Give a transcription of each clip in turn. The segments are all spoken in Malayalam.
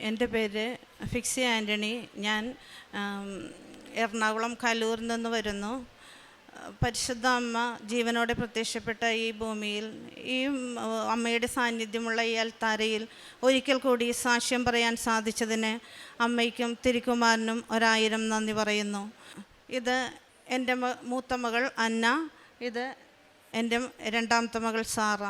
എൻ്റെ പേര് ഫിക്സി ആൻ്റണി. ഞാൻ എറണാകുളം കലൂരിൽ നിന്ന് വരുന്നു. പരിശുദ്ധ അമ്മ ജീവനോടെ പ്രത്യക്ഷപ്പെട്ട ഈ ഭൂമിയിൽ, ഈ അമ്മയുടെ സാന്നിധ്യമുള്ള ഈ അൽത്താരയിൽ ഒരിക്കൽ കൂടി സാക്ഷ്യം പറയാൻ സാധിച്ചതിന് അമ്മയ്ക്കും തിരുക്കുമാരനും 1000 നന്ദി പറയുന്നു. ഇത് എൻ്റെ മൂത്ത മകൾ അന്ന, ഇത് എൻ്റെ രണ്ടാമത്തെ മകൾ സാറ.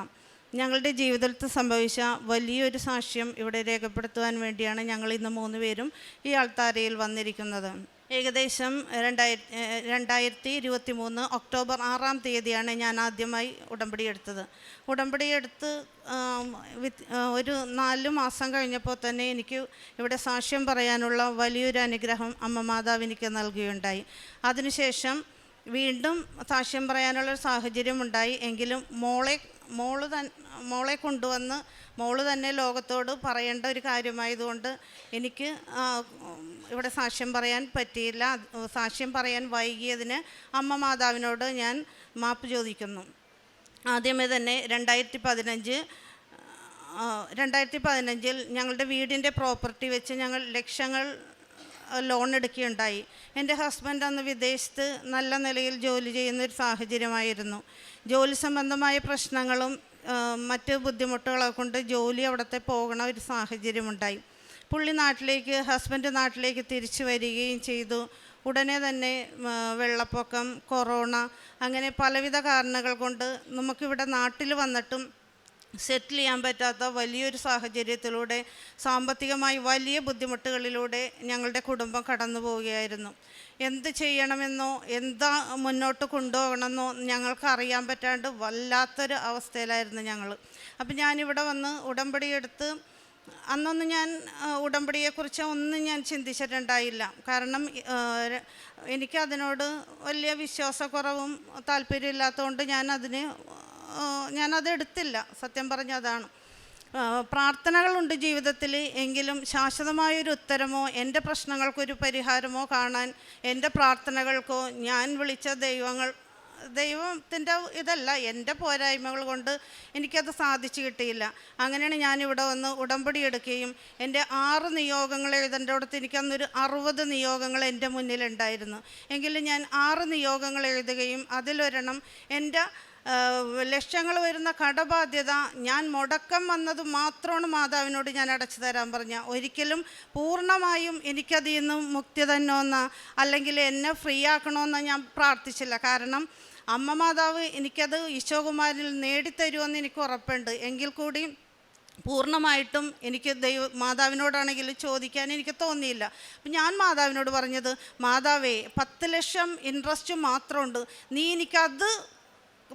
ഞങ്ങളുടെ ജീവിതത്തിൽ സംഭവിച്ച വലിയൊരു സാക്ഷ്യം ഇവിടെ രേഖപ്പെടുത്തുവാൻ വേണ്ടിയാണ് ഞങ്ങൾ ഇന്ന് 3 പേരും ഈ അൾത്താരയിൽ വന്നിരിക്കുന്നത്. ഏകദേശം 2023 ഒക്ടോബർ 6-ാം തീയതിയാണ് ഞാൻ ആദ്യമായി ഉടമ്പടി എടുത്തത്. ഉടമ്പടി എടുത്ത് ഒരു 4 മാസം കഴിഞ്ഞപ്പോൾ തന്നെ എനിക്ക് ഇവിടെ സാക്ഷ്യം പറയാനുള്ള വലിയൊരു അനുഗ്രഹം അമ്മ മാതാവ് എനിക്ക് നൽകുകയുണ്ടായി. അതിനുശേഷം വീണ്ടും സാക്ഷ്യം പറയാനുള്ളൊരു സാഹചര്യമുണ്ടായി. എങ്കിലും മോളെ കൊണ്ടുവന്ന് മോള് തന്നെ ലോകത്തോട് പറയേണ്ട ഒരു കാര്യമായതുകൊണ്ട് എനിക്ക് ഇവിടെ സാക്ഷ്യം പറയാൻ പറ്റിയില്ല. സാക്ഷ്യം പറയാൻ വൈകിയതിന് അമ്മ മാതാവിനോട് ഞാൻ മാപ്പ് ചോദിക്കുന്നു. ആദ്യമേ തന്നെ 2015 ഞങ്ങളുടെ വീടിൻ്റെ പ്രോപ്പർട്ടി വെച്ച് ഞങ്ങൾ ലക്ഷങ്ങൾ ലോൺ എടുക്കുകയുണ്ടായി. എൻ്റെ ഹസ്ബൻഡ് അന്ന് വിദേശത്ത് നല്ല നിലയിൽ ജോലി ചെയ്യുന്നൊരു സാഹചര്യമായിരുന്നു. ജോലി സംബന്ധമായ പ്രശ്നങ്ങളും മറ്റ് ബുദ്ധിമുട്ടുകളെ കൊണ്ട് ജോലി അവിടുത്തെ പോകണ ഒരു സാഹചര്യമുണ്ടായി. പുള്ളി ഹസ്ബൻഡ് നാട്ടിലേക്ക് തിരിച്ചു വരികയും ചെയ്തു. ഉടനെ തന്നെ വെള്ളപ്പൊക്കം, കൊറോണ, അങ്ങനെ പലവിധ കാരണങ്ങൾ കൊണ്ട് നമുക്കിവിടെ നാട്ടിൽ വന്നിട്ടും സെറ്റിൽ ചെയ്യാൻ പറ്റാത്ത വലിയൊരു സാഹചര്യത്തിലൂടെ, സാമ്പത്തികമായി വലിയ ബുദ്ധിമുട്ടുകളിലൂടെ ഞങ്ങളുടെ കുടുംബം കടന്നു പോവുകയായിരുന്നു. എന്ത് ചെയ്യണമെന്നോ എന്താ മുന്നോട്ട് കൊണ്ടുപോകണമെന്നോ ഞങ്ങൾക്ക് അറിയാൻ പറ്റാണ്ട് വല്ലാത്തൊരു അവസ്ഥയിലായിരുന്നു ഞങ്ങൾ. അപ്പം ഞാനിവിടെ വന്ന് ഉടമ്പടി എടുത്ത് അന്നൊന്നും ഞാൻ ഉടമ്പടിയെക്കുറിച്ച് ഒന്നും ഞാൻ ചിന്തിച്ചിട്ടുണ്ടായില്ല. കാരണം എനിക്കതിനോട് വലിയ വിശ്വാസക്കുറവും താല്പര്യമില്ലാത്തതുകൊണ്ട് ഞാനതെടുത്തില്ല. സത്യം പറഞ്ഞതാണ്. പ്രാർത്ഥനകളുണ്ട് ജീവിതത്തിൽ, എങ്കിലും ശാശ്വതമായൊരു ഉത്തരമോ എൻ്റെ പ്രശ്നങ്ങൾക്കൊരു പരിഹാരമോ കാണാൻ എൻ്റെ പ്രാർത്ഥനകൾക്കോ ഞാൻ വിളിച്ച ദൈവത്തിൻ്റെ ഇതല്ല, എൻ്റെ പോരായ്മകൾ കൊണ്ട് എനിക്കത് സാധിച്ചു കിട്ടിയില്ല. അങ്ങനെയാണ് ഞാനിവിടെ വന്ന് ഉടമ്പടി എടുക്കുകയും എൻ്റെ 6 നിയോഗങ്ങൾ എഴുതേണ്ടടുത്ത് എനിക്കന്നൊരു 60 നിയോഗങ്ങൾ എൻ്റെ മുന്നിലുണ്ടായിരുന്നു. എങ്കിലും ഞാൻ 6 നിയോഗങ്ങൾ എഴുതുകയും അതിലൊരെണ്ണം എൻ്റെ ലക്ഷങ്ങൾ വരുന്ന കടബാധ്യത ഞാൻ മുടക്കം വന്നത് മാത്രമാണ് മാതാവിനോട് ഞാൻ അടച്ചു തരാൻ പറഞ്ഞ. ഒരിക്കലും പൂർണ്ണമായും എനിക്കതിൽ നിന്നും മുക്തി തന്നോന്ന് അല്ലെങ്കിൽ എന്നെ ഫ്രീ ആക്കണമെന്ന് ഞാൻ പ്രാർത്ഥിച്ചില്ല. കാരണം അമ്മ മാതാവ് എനിക്കത് ഈശോകുമാരനിൽ നേടിത്തരുമെന്ന് എനിക്ക് ഉറപ്പുണ്ട്. എങ്കിൽ കൂടി പൂർണ്ണമായിട്ടും എനിക്ക് മാതാവിനോടാണെങ്കിൽ ചോദിക്കാൻ എനിക്ക് തോന്നിയില്ല. അപ്പം ഞാൻ മാതാവിനോട് പറഞ്ഞത്, മാതാവേ 10 ലക്ഷം ഇൻട്രസ്റ്റ് മാത്രമുണ്ട്, നീ എനിക്കത്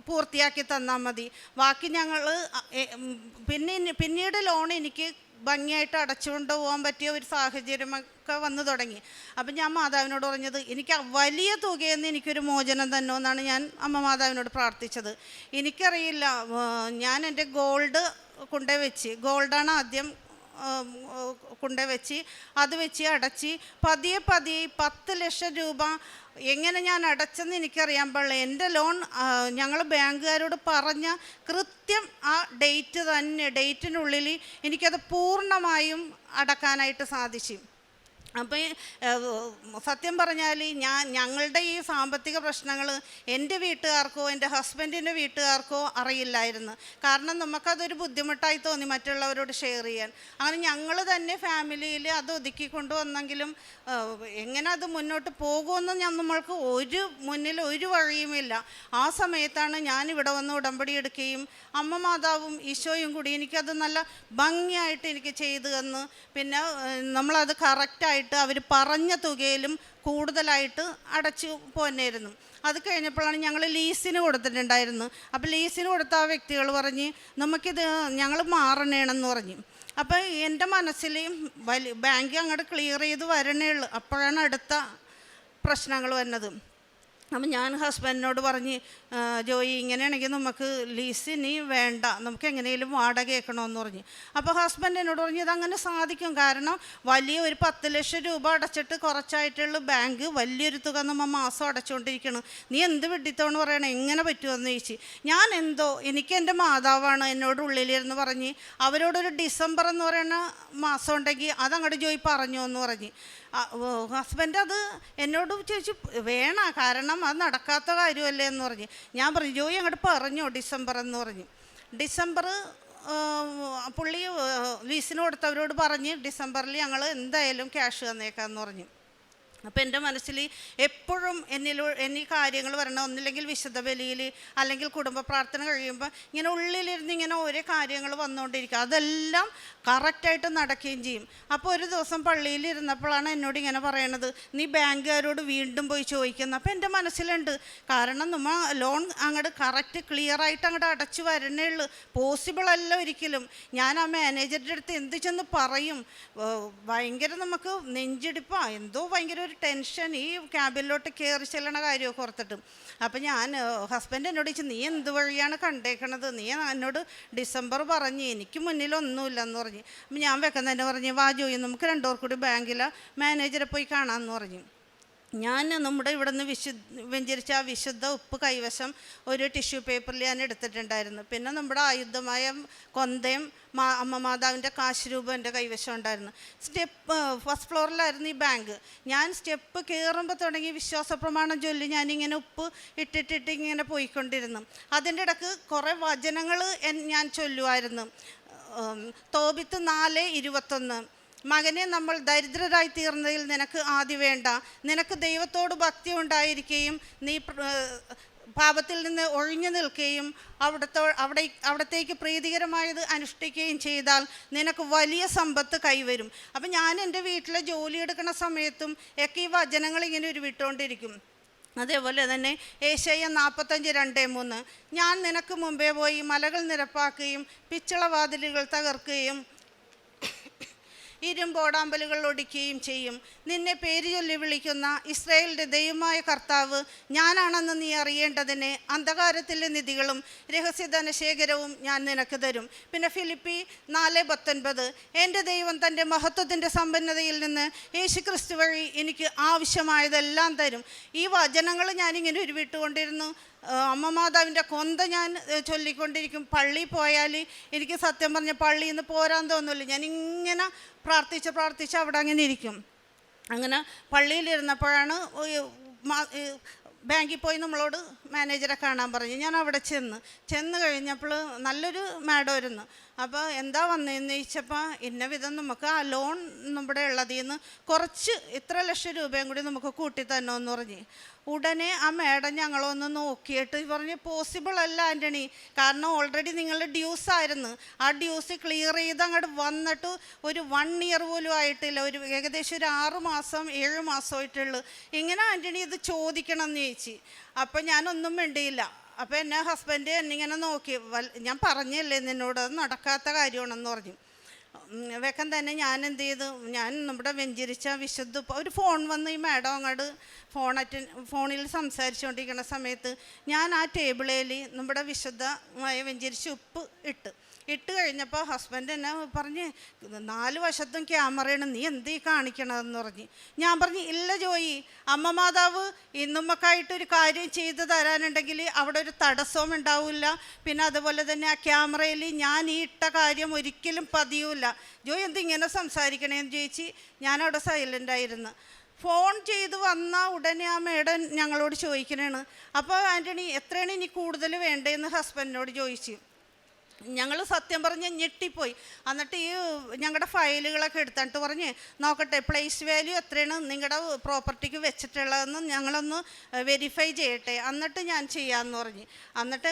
പൂർത്തിയാക്കി തന്നാൽ മതി. ബാക്കി ഞങ്ങൾ പിന്നീട് ലോൺ എനിക്ക് ഭംഗിയായിട്ട് അടച്ചുകൊണ്ട് പോകാൻ പറ്റിയ ഒരു സാഹചര്യമൊക്കെ വന്നു തുടങ്ങി. അപ്പം ഞാൻ മാതാവിനോട് പറഞ്ഞത്, എനിക്ക് വലിയ തുകയെന്ന് എനിക്കൊരു മോചനം തന്നെ എന്നാണ് ഞാൻ അമ്മ മാതാവിനോട് പ്രാർത്ഥിച്ചത്. എനിക്കറിയില്ല, ഞാൻ എൻ്റെ ഗോൾഡ് ഗോൾഡാണ് ആദ്യം കൊണ്ടുവച്ച് അത് വെച്ച് അടച്ച് പതിയെ 10 ലക്ഷം രൂപ എങ്ങനെ ഞാൻ അടച്ചെന്ന് എനിക്കറിയാൻ പാടില്ല. എൻ്റെ ലോൺ ഞങ്ങൾ ബാങ്കുകാരോട് പറഞ്ഞ കൃത്യം ആ ഡേറ്റിനുള്ളിൽ എനിക്കത് പൂർണ്ണമായും അടക്കാനായിട്ട് സാധിച്ചു. അപ്പോൾ സത്യം പറഞ്ഞാൽ ഞങ്ങളുടെ ഈ സാമ്പത്തിക പ്രശ്നങ്ങൾ എൻ്റെ വീട്ടുകാർക്കോ എൻ്റെ ഹസ്ബൻഡിൻ്റെ വീട്ടുകാർക്കോ അറിയില്ലായിരുന്നു. കാരണം നമുക്കതൊരു ബുദ്ധിമുട്ടായി തോന്നി മറ്റുള്ളവരോട് ഷെയർ ചെയ്യാൻ. അങ്ങനെ ഞങ്ങൾ തന്നെ ഫാമിലിയിൽ അത് ഒതുക്കിക്കൊണ്ട് വന്നെങ്കിലും എങ്ങനെ അത് മുന്നോട്ട് പോകുമെന്ന് നമ്മൾക്ക് മുന്നിൽ ഒരു വഴിയുമില്ല. ആ സമയത്താണ് ഞാനിവിടെ വന്ന് ഉടമ്പടി എടുക്കുകയും അമ്മ മാതാവും ഈശോയും കൂടി എനിക്കത് നല്ല ഭംഗിയായിട്ട് എനിക്ക് ചെയ്തു തന്ന്, പിന്നെ നമ്മളത് കറക്റ്റായിട്ട് അവർ പറഞ്ഞ തുകയിലും കൂടുതലായിട്ട് അടച്ചു പോന്നായിരുന്നു. അത് കഴിഞ്ഞപ്പോഴാണ് ഞങ്ങൾ ലീസിന് കൊടുത്തിട്ടുണ്ടായിരുന്നു. അപ്പോൾ ലീസിന് കൊടുത്ത ആ വ്യക്തികൾ പറഞ്ഞ് നമുക്കിത് ഞങ്ങൾ മാറണേണെന്ന് പറഞ്ഞു. അപ്പോൾ എൻ്റെ മനസ്സിൽ ബാങ്ക് അങ്ങോട്ട് ക്ലിയർ ചെയ്ത് വരണേ ഉള്ളൂ. അപ്പോഴാണ് അടുത്ത പ്രശ്നങ്ങൾ വന്നത്. അപ്പം ഞാൻ ഹസ്ബൻഡിനോട് പറഞ്ഞ്, ജോയി ഇങ്ങനെയാണെങ്കിൽ നമുക്ക് ലീസ് ഇനി വേണ്ട, നമുക്ക് എങ്ങനെയും വാടക കേൾക്കണമെന്ന് പറഞ്ഞു. അപ്പോൾ ഹസ്ബൻഡ് എന്നോട് പറഞ്ഞു ഇതങ്ങനെ സാധിക്കും, കാരണം വലിയ ഒരു 10 ലക്ഷം രൂപ അടച്ചിട്ട് കുറച്ചായിട്ടുള്ള ബാങ്ക് വലിയൊരു തുക നമ്മൾ മാസം അടച്ചുകൊണ്ടിരിക്കണം, നീ എന്ത് വിഡിത്തോന്ന് പറയണം, എങ്ങനെ പറ്റുമെന്ന് ചോദിച്ചു. ഞാൻ എന്തോ എനിക്ക് എൻ്റെ മാതാവാണ് എന്നോട് ഉള്ളിലിരുന്ന് പറഞ്ഞ് അവരോടൊരു ഡിസംബർ എന്ന് പറയുന്ന മാസം ഉണ്ടെങ്കിൽ അതങ്ങോട്ട് ജോയി പറഞ്ഞു എന്ന് പറഞ്ഞ്. ഹസ്ബൻഡ് അത് എന്നോട് ചോദിച്ചു വേണ, കാരണം അത് നടക്കാത്ത കാര്യമല്ലേ എന്ന് പറഞ്ഞ്. ഞാൻ പറഞ്ഞു ജോയി അങ്ങോട്ട് പറഞ്ഞോ ഡിസംബർ എന്ന് പറഞ്ഞു. ഡിസംബർ പുള്ളി ലീസിന് കൊടുത്തവരോട് പറഞ്ഞ് ഡിസംബറിൽ ഞങ്ങൾ എന്തായാലും ക്യാഷ് തന്നേക്കാമെന്ന് പറഞ്ഞു. അപ്പോൾ എൻ്റെ മനസ്സിൽ എപ്പോഴും എന്നീ കാര്യങ്ങൾ വരണം, ഒന്നില്ലെങ്കിൽ വിശുദ്ധ ബലിയിൽ അല്ലെങ്കിൽ കുടുംബ പ്രാർത്ഥന കഴിയുമ്പോൾ ഇങ്ങനെ ഉള്ളിലിരുന്ന് ഇങ്ങനെ ഓരോ കാര്യങ്ങൾ വന്നുകൊണ്ടിരിക്കുക, അതെല്ലാം കറക്റ്റായിട്ട് നടക്കുകയും ചെയ്യും. അപ്പോൾ ഒരു ദിവസം പള്ളിയിലിരുന്നപ്പോഴാണ് എന്നോട് ഇങ്ങനെ പറയണത്, നീ ബാങ്കുകാരോട് വീണ്ടും പോയി ചോദിക്കുന്നത്. അപ്പോൾ എൻ്റെ മനസ്സിലുണ്ട്, കാരണം നമ്മൾ ലോൺ അങ്ങോട്ട് കറക്റ്റ് ക്ലിയറായിട്ട് അങ്ങോട്ട് അടച്ചു വരണേ ഉള്ളൂ, പോസിബിൾ അല്ല ഒരിക്കലും. ഞാൻ ആ മാനേജറുടെ അടുത്ത് എന്ത് ചെന്ന് പറയും, ഭയങ്കര നമുക്ക് നെഞ്ചിടിപ്പാ, എന്തോ ഭയങ്കര ഒരു ടെൻഷൻ ഈ ക്യാബിനിലോട്ട് കയറി ചെല്ലണ കാര്യമൊക്കെ ഓർത്തിട്ട്. അപ്പം ഞാൻ ഹസ്ബൻഡ് എന്നോട് ചോദിച്ചു നീ എന്ത് വഴിയാണ് കണ്ടേക്കണത്, നീ എന്നോട് ഡിസംബർ പറഞ്ഞ് എനിക്ക് മുന്നിലൊന്നുമില്ലെന്ന് പറഞ്ഞു. അപ്പം ഞാൻ വെക്കുന്നതന്നെ പറഞ്ഞ് വാ ജോയി നമുക്ക് രണ്ടുപേർ കൂടി ബാങ്കിലെ മാനേജറെ പോയി കാണാമെന്ന് പറഞ്ഞു. ഞാൻ നമ്മുടെ ഇവിടെ നിന്ന് വെഞ്ചരിച്ച ആ വിശുദ്ധ ഉപ്പ് കൈവശം ഒരു ടിഷ്യൂ പേപ്പറിൽ ഞാൻ എടുത്തിട്ടുണ്ടായിരുന്നു. പിന്നെ നമ്മുടെ ആയുധമായ കൊന്തയും അമ്മ മാതാവിൻ്റെ കാശ് രൂപം എൻ്റെ കൈവശം ഉണ്ടായിരുന്നു. ഫസ്റ്റ് ഫ്ലോറിലായിരുന്നു ഈ ബാങ്ക്. ഞാൻ സ്റ്റെപ്പ് കയറുമ്പോൾ തുടങ്ങി വിശ്വാസ പ്രമാണം ചൊല്ലി ഞാനിങ്ങനെ ഉപ്പ് ഇട്ടിട്ടിട്ട് ഇങ്ങനെ പോയിക്കൊണ്ടിരുന്നു. അതിൻ്റെ ഇടയ്ക്ക് കുറേ വചനങ്ങൾ ഞാൻ ചൊല്ലുമായിരുന്നു. തോബിത്ത് 4:21, മകനെ നമ്മൾ ദരിദ്രരായി തീർന്നതിൽ നിനക്ക് ആദ്യം വേണ്ട, നിനക്ക് ദൈവത്തോട് ഭക്തി ഉണ്ടായിരിക്കുകയും നീ പാപത്തിൽ നിന്ന് ഒഴിഞ്ഞു നിൽക്കുകയും അവിടത്തേക്ക് പ്രീതികരമായത് അനുഷ്ഠിക്കുകയും ചെയ്താൽ നിനക്ക് വലിയ സമ്പത്ത് കൈവരും. അപ്പം ഞാൻ എൻ്റെ വീട്ടിലെ ജോലി എടുക്കുന്ന സമയത്തും ഒക്കെ ഈ വചനങ്ങൾ ഇങ്ങനെ ഉരുവിട്ടുകൊണ്ടിരിക്കും. അതേപോലെ തന്നെ ഏശയ്യ 45:2-3, ഞാൻ നിനക്ക് മുമ്പേ പോയി മലകൾ നിരപ്പാക്കുകയും പിച്ചളവാതിലുകൾ തകർക്കുകയും ഇരുമ്പോടാമ്പലുകൾ ഒടിക്കുകയും ചെയ്യും. നിന്നെ പേര് ചൊല്ലി വിളിക്കുന്ന ഇസ്രായേലിൻ്റെ ദൈവമായ കർത്താവ് ഞാനാണെന്ന് നീ അറിയേണ്ടതിന് അന്ധകാരത്തിലെ നിധികളും രഹസ്യധനശേഖരവും ഞാൻ നിനക്ക് തരും. പിന്നെ ഫിലിപ്പി 4:19, എൻ്റെ ദൈവം തൻ്റെ മഹത്വത്തിൻ്റെ സമ്പന്നതയിൽ നിന്ന് യേശുക്രിസ്തു വഴി എനിക്ക് ആവശ്യമായതെല്ലാം തരും. ഈ വചനങ്ങൾ ഞാനിങ്ങനെ ഉരുവിട്ടുകൊണ്ടിരുന്നു. അമ്മ മാതാവിൻ്റെ കൊന്ത ഞാൻ ചൊല്ലിക്കൊണ്ടിരിക്കും. പള്ളിയിൽ പോയാൽ എനിക്ക് സത്യം പറഞ്ഞ പള്ളിയിൽ നിന്ന് പോരാൻ തോന്നില്ല, ഞാനിങ്ങനെ പ്രാർത്ഥിച്ച് അവിടെ അങ്ങനെ ഇരിക്കും. അങ്ങനെ പള്ളിയിലിരുന്നപ്പോഴാണ് ബാങ്കിൽ പോയി നമ്മളോട് മാനേജറെ കാണാൻ പറഞ്ഞു. ഞാൻ അവിടെ ചെന്ന് കഴിഞ്ഞപ്പോൾ നല്ലൊരു മാഡം ആയിരുന്നു. അപ്പോൾ എന്താ വന്നതെന്ന് ചോദിച്ചപ്പോൾ ഇന്ന വിധം നമുക്ക് ആ ലോൺ നമ്മുടെ ഉള്ളതിൽ നിന്ന് കുറച്ച് ഇത്ര ലക്ഷം രൂപയും കൂടി നമുക്ക് കൂട്ടി തന്നോന്ന് പറഞ്ഞ്. ഉടനെ ആ മാഡം ഞങ്ങളൊന്ന് നോക്കിയിട്ട് പറഞ്ഞ് പോസിബിൾ അല്ല ആൻ്റണി, കാരണം ഓൾറെഡി നിങ്ങളുടെ ഡ്യൂസ് ആയിരുന്നു, ആ ഡ്യൂസ് ക്ലിയർ ചെയ്ത് അങ്ങോട്ട് വന്നിട്ട് ഒരു 1 ഇയർ പോലും ആയിട്ടില്ല, ഒരു ഏകദേശം ഒരു 6 മാസം 7 മാസമായിട്ടുള്ളൂ, ഇങ്ങനെ ആൻ്റണി ഇത് ചോദിക്കണം എന്ന് ചോദിച്ചു. അപ്പം ഞാനൊന്നും മിണ്ടിയില്ല. അപ്പോൾ എന്നെ ഹസ്ബൻഡ് എന്നിങ്ങനെ നോക്കി, ഞാൻ പറഞ്ഞല്ലേ നിന്നോട് അത് നടക്കാത്ത കാര്യമാണെന്ന് പറഞ്ഞു. വേഗം തന്നെ ഞാൻ എന്ത് ചെയ്തു, ഞാൻ നമ്മുടെ വെഞ്ചരിച്ച വിശുദ്ധ ഒരു ഫോൺ വന്ന് ഈ മാഡം അങ്ങോട്ട് ഫോണിൽ സംസാരിച്ചുകൊണ്ടിരിക്കുന്ന സമയത്ത് ഞാൻ ആ ടേബിളിൽ നമ്മുടെ വിശുദ്ധമായ വെഞ്ചരിച്ച ഉപ്പ് ഇട്ട് കഴിഞ്ഞപ്പോൾ ഹസ്ബൻഡ് എന്നെ പറഞ്ഞ് 4 വശത്തും ക്യാമറയാണ്, നീ എന്തീ കാണിക്കണതെന്ന് പറഞ്ഞ്. ഞാൻ പറഞ്ഞു ഇല്ല ജോയി, അമ്മ മാതാവ് ഇന്നുമ്മക്കായിട്ടൊരു കാര്യം ചെയ്തു തരാനുണ്ടെങ്കിൽ അവിടെ ഒരു തടസ്സവും ഉണ്ടാവില്ല, പിന്നെ അതുപോലെ തന്നെ ആ ക്യാമറയിൽ ഞാൻ ഈ ഇട്ട കാര്യം ഒരിക്കലും പതിയൂല. ജോയി എന്തിങ്ങനെ സംസാരിക്കണേന്ന് ചോദിച്ച് ഞാനവിടെ സൈലൻ്റായിരുന്നു. ഫോൺ ചെയ്ത് വന്ന ഉടനെ ആ മേഡം ഞങ്ങളോട് ചോദിക്കണേണ്, അപ്പോൾ ആൻ്റണി എത്രയാണ് ഇനി കൂടുതൽ വേണ്ടതെന്ന് ഹസ്ബൻഡിനോട് ചോദിച്ചു. ഞങ്ങൾ സത്യം പറഞ്ഞ് ഞെട്ടിപ്പോയി. എന്നിട്ട് ഈ ഞങ്ങളുടെ ഫയലുകളൊക്കെ എടുത്തിട്ട് പറഞ്ഞ് നോക്കട്ടെ പ്ലേസ് വാല്യൂ എത്രയാണ് നിങ്ങളുടെ പ്രോപ്പർട്ടിക്ക് വെച്ചിട്ടുള്ളതെന്ന് ഞങ്ങളൊന്ന് വെരിഫൈ ചെയ്യട്ടെ, എന്നിട്ട് ഞാൻ ചെയ്യാമെന്ന് പറഞ്ഞ്. എന്നിട്ട്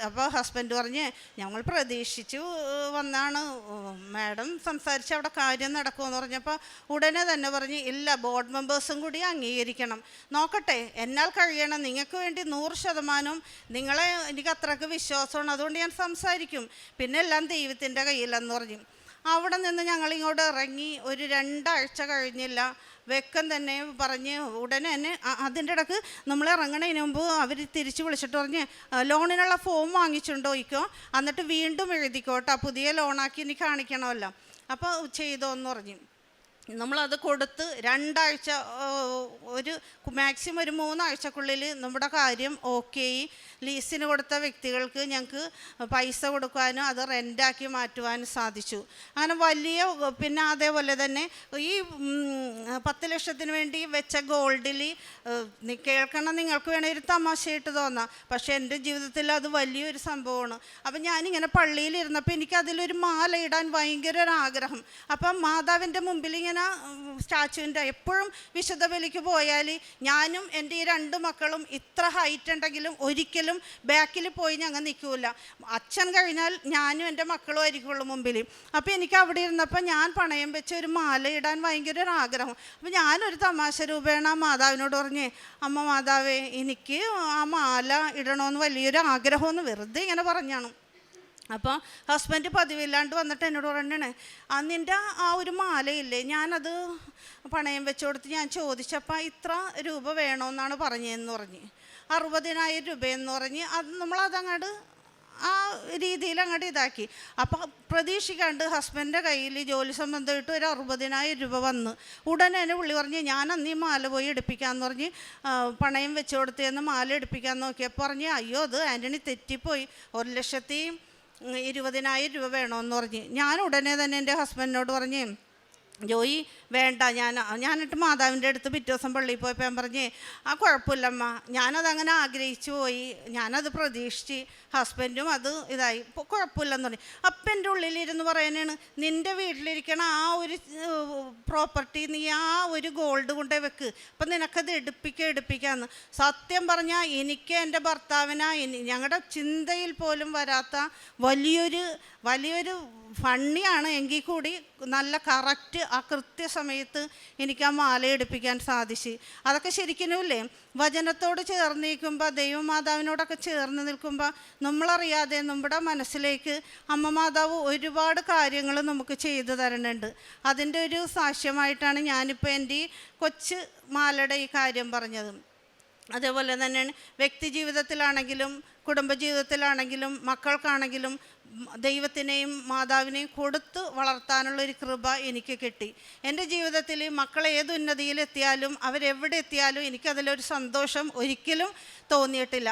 അപ്പോൾ ഹസ്ബൻഡ് പറഞ്ഞ് ഞങ്ങൾ പ്രതീക്ഷിച്ചു വന്നാണ്, മാഡം സംസാരിച്ച് അവിടെ കാര്യം നടക്കുമെന്ന് പറഞ്ഞപ്പോൾ ഉടനെ തന്നെ പറഞ്ഞ് ഇല്ല, ബോർഡ് മെമ്പേഴ്സും കൂടി അംഗീകരിക്കണം, നോക്കട്ടെ എന്നാൽ കഴിയണം, നിങ്ങൾക്ക് വേണ്ടി 100% നിങ്ങളെ എനിക്ക് അത്രയ്ക്ക് വിശ്വാസമാണ്, അതുകൊണ്ട് ഞാൻ സംസാരിക്കും, പിന്നെ എല്ലാം ദൈവത്തിൻ്റെ കയ്യിലെന്ന് പറഞ്ഞു. അവിടെ നിന്ന് ഞങ്ങളിങ്ങോട്ട് ഇറങ്ങി ഒരു 2 ആഴ്ച കഴിഞ്ഞില്ല, വെക്കം തന്നെ പറഞ്ഞ് ഉടനെ തന്നെ അതിൻ്റെ ഇടയ്ക്ക് നമ്മൾ ഇറങ്ങണതിന് മുമ്പ് അവർ തിരിച്ച് വിളിച്ചിട്ട് പറഞ്ഞ് ലോണിനുള്ള ഫോം വാങ്ങിച്ചിട്ടുണ്ടോയിക്കോ, എന്നിട്ട് വീണ്ടും എഴുതിക്കോട്ടോ, പുതിയ ലോണാക്കി ഇനി കാണിക്കണമല്ലോ, അപ്പോൾ ചെയ്തോന്ന് പറഞ്ഞു. നമ്മളത് കൊടുത്ത് 2 ആഴ്ച, ഒരു മാക്സിമം ഒരു 3 ആഴ്ചക്കുള്ളിൽ നമ്മുടെ കാര്യം ഓക്കെ. ലീസിന് കൊടുത്ത വ്യക്തികൾക്ക് ഞങ്ങൾക്ക് പൈസ കൊടുക്കാനും അത് റെൻ്റാക്കി മാറ്റുവാനും സാധിച്ചു. അങ്ങനെ വലിയ, പിന്നെ അതേപോലെ തന്നെ ഈ 10 ലക്ഷത്തിന് വേണ്ടി വെച്ച ഗോൾഡിൽ കേൾക്കണം, നിങ്ങൾക്ക് വേണമെങ്കിൽ ഒരു തമാശയായിട്ട് തോന്നാം, പക്ഷേ എൻ്റെ ജീവിതത്തിൽ അത് വലിയൊരു സംഭവമാണ്. അപ്പം ഞാനിങ്ങനെ പള്ളിയിലിരുന്നപ്പോൾ എനിക്ക് അതിലൊരു മാല ഇടാൻ ഭയങ്കര ഒരു ആഗ്രഹം. അപ്പം മാതാവിൻ്റെ മുമ്പിൽ ഇങ്ങനെ സ്റ്റാച്ചുവിൻ്റെ എപ്പോഴും വിശുദ്ധ ബലിക്ക് പോയാൽ ഞാനും എൻ്റെ ഈ 2 മക്കളും ഇത്ര ഹൈറ്റ് ഉണ്ടെങ്കിലും ഒരിക്കലും ബാക്കിൽ പോയി ഞങ്ങൾ നിൽക്കില്ല. അച്ഛൻ കഴിഞ്ഞാൽ ഞാനും എൻ്റെ മക്കളും ആയിരിക്കുള്ളൂ മുമ്പിൽ. അപ്പോൾ എനിക്ക് അവിടെ ഇരുന്നപ്പോൾ ഞാൻ പണയം വെച്ച ഒരു മാല ഇടാൻ ഭയങ്കര ഒരു ആഗ്രഹം. അപ്പോൾ ഞാനൊരു തമാശ രൂപേണ മാതാവിനോട് പറഞ്ഞേ, അമ്മ മാതാവേ, എനിക്ക് ആ മാല ഇടണമെന്ന് വലിയൊരു ആഗ്രഹമെന്ന് വെറുതെ ഇങ്ങനെ പറഞ്ഞാണ്. അപ്പോൾ ഹസ്ബൻഡ് പതിവില്ലാണ്ട് വന്നിട്ട് എന്നോട് പറയണേ, നിൻ്റെ ആ ഒരു മാലയില്ലേ, ഞാനത് പണയം വെച്ച് കൊടുത്ത് ഞാൻ ചോദിച്ചപ്പോൾ ഇത്ര രൂപ വേണമെന്നാണ് പറഞ്ഞതെന്ന് പറഞ്ഞ്, 60,000 രൂപയെന്ന് പറഞ്ഞ്. അത് നമ്മളതങ്ങോട്ട് ആ രീതിയിൽ അങ്ങോട്ട് ഇതാക്കി. അപ്പോൾ പ്രതീക്ഷിക്കാണ്ട് ഹസ്ബൻഡിൻ്റെ കയ്യിൽ ജോലി സംബന്ധമായിട്ട് ഒരു 60,000 രൂപ വന്ന് ഉടനെ തന്നെ പുള്ളി പറഞ്ഞ്, ഞാൻ അന്ന് ഈ മാല പോയി എടുപ്പിക്കാമെന്ന് പറഞ്ഞ് പണയം വെച്ച് കൊടുത്തേന്ന് മാല എടുപ്പിക്കാൻ നോക്കിയപ്പോൾ പറഞ്ഞ്, അയ്യോ അത് ആൻ്റണി തെറ്റിപ്പോയി, 1,20,000 രൂപ വേണമെന്ന് പറഞ്ഞ്. ഞാൻ ഉടനെ തന്നെ എൻ്റെ ഹസ്ബൻഡിനോട് പറഞ്ഞ്, ജോയി വേണ്ട, ഞാനിട്ട് മാതാവിൻ്റെ അടുത്ത് പിറ്റേ ദിവസം പള്ളിയിൽ പോയപ്പോൾ ഞാൻ പറഞ്ഞേ, കുഴപ്പമില്ലമ്മ, ഞാനതങ്ങനെ ആഗ്രഹിച്ചു പോയി, ഞാനത് പ്രതീക്ഷിച്ച്, ഹസ്ബൻഡും അത് ഇതായി, ഇപ്പോൾ കുഴപ്പമില്ലെന്ന് പറഞ്ഞു. അപ്പം എൻ്റെ ഉള്ളിലിരുന്ന് പറയാനാണ്, നിൻ്റെ വീട്ടിലിരിക്കണ ആ ഒരു പ്രോപ്പർട്ടി നീ ആ ഒരു ഗോൾഡ് കൊണ്ടേ വെക്ക്, അപ്പം നിനക്കത് എടുപ്പിക്കാമെന്ന്. സത്യം പറഞ്ഞാൽ എനിക്ക് എൻ്റെ ഭർത്താവിനാ ഞങ്ങളുടെ ചിന്തയിൽ പോലും വരാത്ത വലിയൊരു ഫണ്ണിയാണ് എങ്കിൽ കൂടി നല്ല കറക്റ്റ് ആ കൃത്യസമയത്ത് എനിക്ക് ആ മാല എടുപ്പിക്കാൻ സാധിച്ചു. അതൊക്കെ ശരിക്കുമില്ലേ വചനത്തോട് ചേർന്ന് നിൽക്കുമ്പോൾ, ദൈവമാതാവിനോടൊക്കെ ചേർന്ന് നിൽക്കുമ്പോൾ നമ്മളറിയാതെ നമ്മുടെ മനസ്സിലേക്ക് അമ്മ മാതാവ് ഒരുപാട് കാര്യങ്ങൾ നമുക്ക് ചെയ്തു തരുന്നുണ്ട്. അതിൻ്റെ ഒരു സാക്ഷ്യമായിട്ടാണ് ഞാനിപ്പോൾ എൻ്റെ ഈ കൊച്ചു മാലയുടെ ഈ കാര്യം പറഞ്ഞത്. അതേപോലെ തന്നെയാണ് വ്യക്തി ജീവിതത്തിലാണെങ്കിലും കുടുംബജീവിതത്തിലാണെങ്കിലും മക്കൾക്കാണെങ്കിലും ദൈവത്തിനെയും മാതാവിനെയും കൊടുത്ത് വളർത്താനുള്ളൊരു കൃപ എനിക്ക് കിട്ടി. എൻ്റെ ജീവിതത്തിൽ മക്കളെ ഏത് ഉന്നതിയിലെത്തിയാലും അവരെവിടെ എത്തിയാലും എനിക്കതിലൊരു സന്തോഷം ഒരിക്കലും തോന്നിയിട്ടില്ല.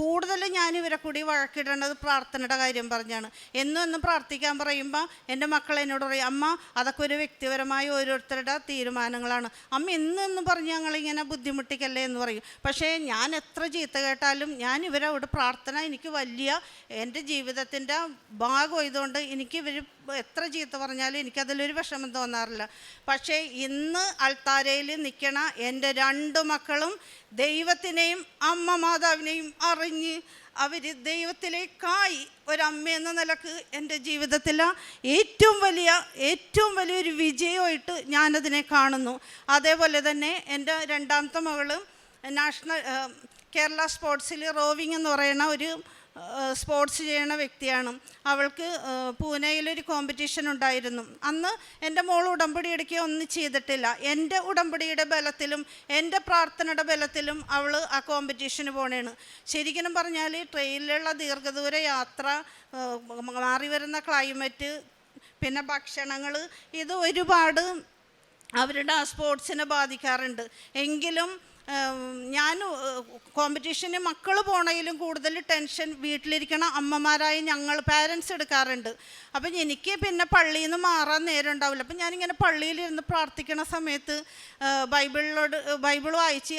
കൂടുതൽ ഞാനിവരെ കൂടി വഴക്കിടേണ്ടത് പ്രാർത്ഥനയുടെ കാര്യം പറഞ്ഞാണ്. എന്നും പ്രാർത്ഥിക്കാൻ പറയുമ്പോൾ എൻ്റെ മക്കൾ എന്നോട് പറയും, അമ്മ അതൊക്കെ ഒരു വ്യക്തിപരമായ ഓരോരുത്തരുടെ തീരുമാനങ്ങളാണ്, അമ്മ എന്നും പറഞ്ഞ് ഞങ്ങളിങ്ങനെ ബുദ്ധിമുട്ടിക്കല്ലേ എന്ന് പറയും. പക്ഷേ ഞാൻ എത്ര ചീത്ത കേട്ടാലും ഞാൻ ഇവരോട് പ്രാർത്ഥന എനിക്ക് വലിയ എൻ്റെ ജീവിതത്തിൻ്റെ ഭാഗമായതുകൊണ്ട് എനിക്ക് ഇവർ എത്ര ചീത്ത പറഞ്ഞാലും എനിക്കതിലൊരു വിഷമം തോന്നാറില്ല. പക്ഷേ ഇന്ന് അൾത്താരയിൽ നിൽക്കണ എൻ്റെ 2 മക്കളും ദൈവത്തിനെയും അമ്മ മാതാവിനെയും അറിഞ്ഞ് അവർ ദൈവത്തിലേക്കായി ഒരമ്മയെന്ന നിലക്ക് എൻ്റെ ജീവിതത്തിലെ ഏറ്റവും വലിയൊരു വിജയമായിട്ട് ഞാനതിനെ കാണുന്നു. അതേപോലെ തന്നെ എൻ്റെ 2ാമത്തെ മകള് കേരള സ്പോർട്സിൽ റോവിങ് എന്ന് പറയുന്ന ഒരു സ്പോർട്സ് ചെയ്യണ വ്യക്തിയാണ്. അവൾക്ക് പൂനെയിലൊരു കോമ്പറ്റീഷൻ ഉണ്ടായിരുന്നു. അന്ന് എൻ്റെ മോൾ ഉടമ്പടി എടുക്കുക ഒന്നും ചെയ്തിട്ടില്ല. എൻ്റെ ഉടമ്പടിയുടെ ബലത്തിലും എൻ്റെ പ്രാർത്ഥനയുടെ ബലത്തിലും അവൾ ആ കോമ്പറ്റീഷന് പോണേണ്. ശരിക്കും പറഞ്ഞാൽ ട്രെയിനിലുള്ള ദീർഘദൂര യാത്ര, മാറി വരുന്ന ക്ലൈമറ്റ്, പിന്നെ ഭക്ഷണങ്ങൾ, ഇത് ഒരുപാട് അവരുടെ ആ സ്പോർട്സിനെ ബാധിക്കാറുണ്ട്. എങ്കിലും ഞാൻ കോമ്പറ്റീഷന് മക്കൾ പോണതിലും കൂടുതൽ ടെൻഷൻ വീട്ടിലിരിക്കണ അമ്മമാരായി ഞങ്ങൾ പാരൻസ് എടുക്കാറുണ്ട്. അപ്പം എനിക്ക് പിന്നെ പള്ളിയിൽ നിന്ന് മാറാൻ നേരം ഉണ്ടാവില്ല. അപ്പം ഞാനിങ്ങനെ പള്ളിയിലിരുന്ന് പ്രാർത്ഥിക്കണ സമയത്ത് ബൈബിൾ വായിച്ച്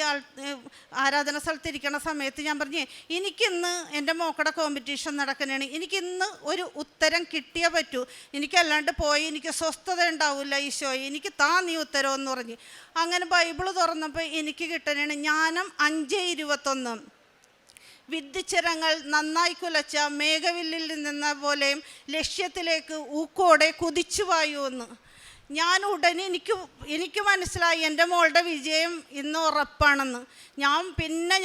ആരാധന സ്ഥലത്തിരിക്കണ സമയത്ത് ഞാൻ പറഞ്ഞേ, എനിക്കിന്ന് എൻ്റെ മോക്കടെ കോമ്പറ്റീഷൻ നടക്കുന്നതാണ്, എനിക്കിന്ന് ഒരു ഉത്തരം കിട്ടിയേ പറ്റൂ, എനിക്കല്ലാണ്ട് പോയി എനിക്ക് സ്വസ്ഥത ഉണ്ടാവില്ല ഈശോയെ, എനിക്ക് നീ ഉത്തരവെന്ന് പറഞ്ഞ്. അങ്ങനെ ബൈബിൾ തുറന്നപ്പോൾ എനിക്ക് കിട്ടണേണ് ജ്ഞാനം 5:21. വിദ്യുച്ചരങ്ങൾ നന്നായി കുലച്ച മേഘവില്ലിൽ നിന്ന പോലെയും ലക്ഷ്യത്തിലേക്ക് ഊക്കോടെ കുതിച്ചുവായു എന്ന്. ഞാൻ ഉടനെ എനിക്ക് മനസ്സിലായി എൻ്റെ മോളുടെ വിജയം ഇന്ന് ഉറപ്പാണെന്ന്.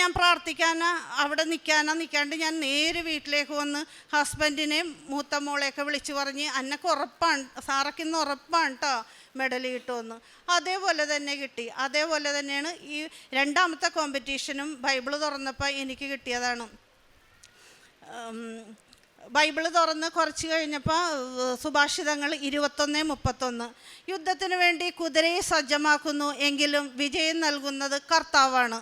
ഞാൻ പ്രാർത്ഥിക്കാനോ അവിടെ നിൽക്കാണ്ട് ഞാൻ നേരെ വീട്ടിലേക്ക് വന്ന് ഹസ്ബൻഡിനെയും മൂത്ത മോളെയൊക്കെ വിളിച്ച് പറഞ്ഞ്, അന്നൊക്കെ ഉറപ്പാണ് സാറൊക്കെ ഇന്ന് ഉറപ്പാണ് കേട്ടോ, മെഡൽ കിട്ടുമെന്ന്. അതേപോലെ തന്നെ കിട്ടി. അതേപോലെ തന്നെയാണ് ഈ രണ്ടാമത്തെ കോമ്പറ്റീഷനും ബൈബിള് തുറന്നപ്പോൾ എനിക്ക് കിട്ടിയതാണ്. ബൈബിള് തുറന്ന് കുറച്ച് കഴിഞ്ഞപ്പോൾ സുഭാഷിതങ്ങൾ 21:31, യുദ്ധത്തിന് വേണ്ടി കുതിരയെ സജ്ജമാക്കുന്നു, എങ്കിലും വിജയം നൽകുന്നത് കർത്താവാണ്.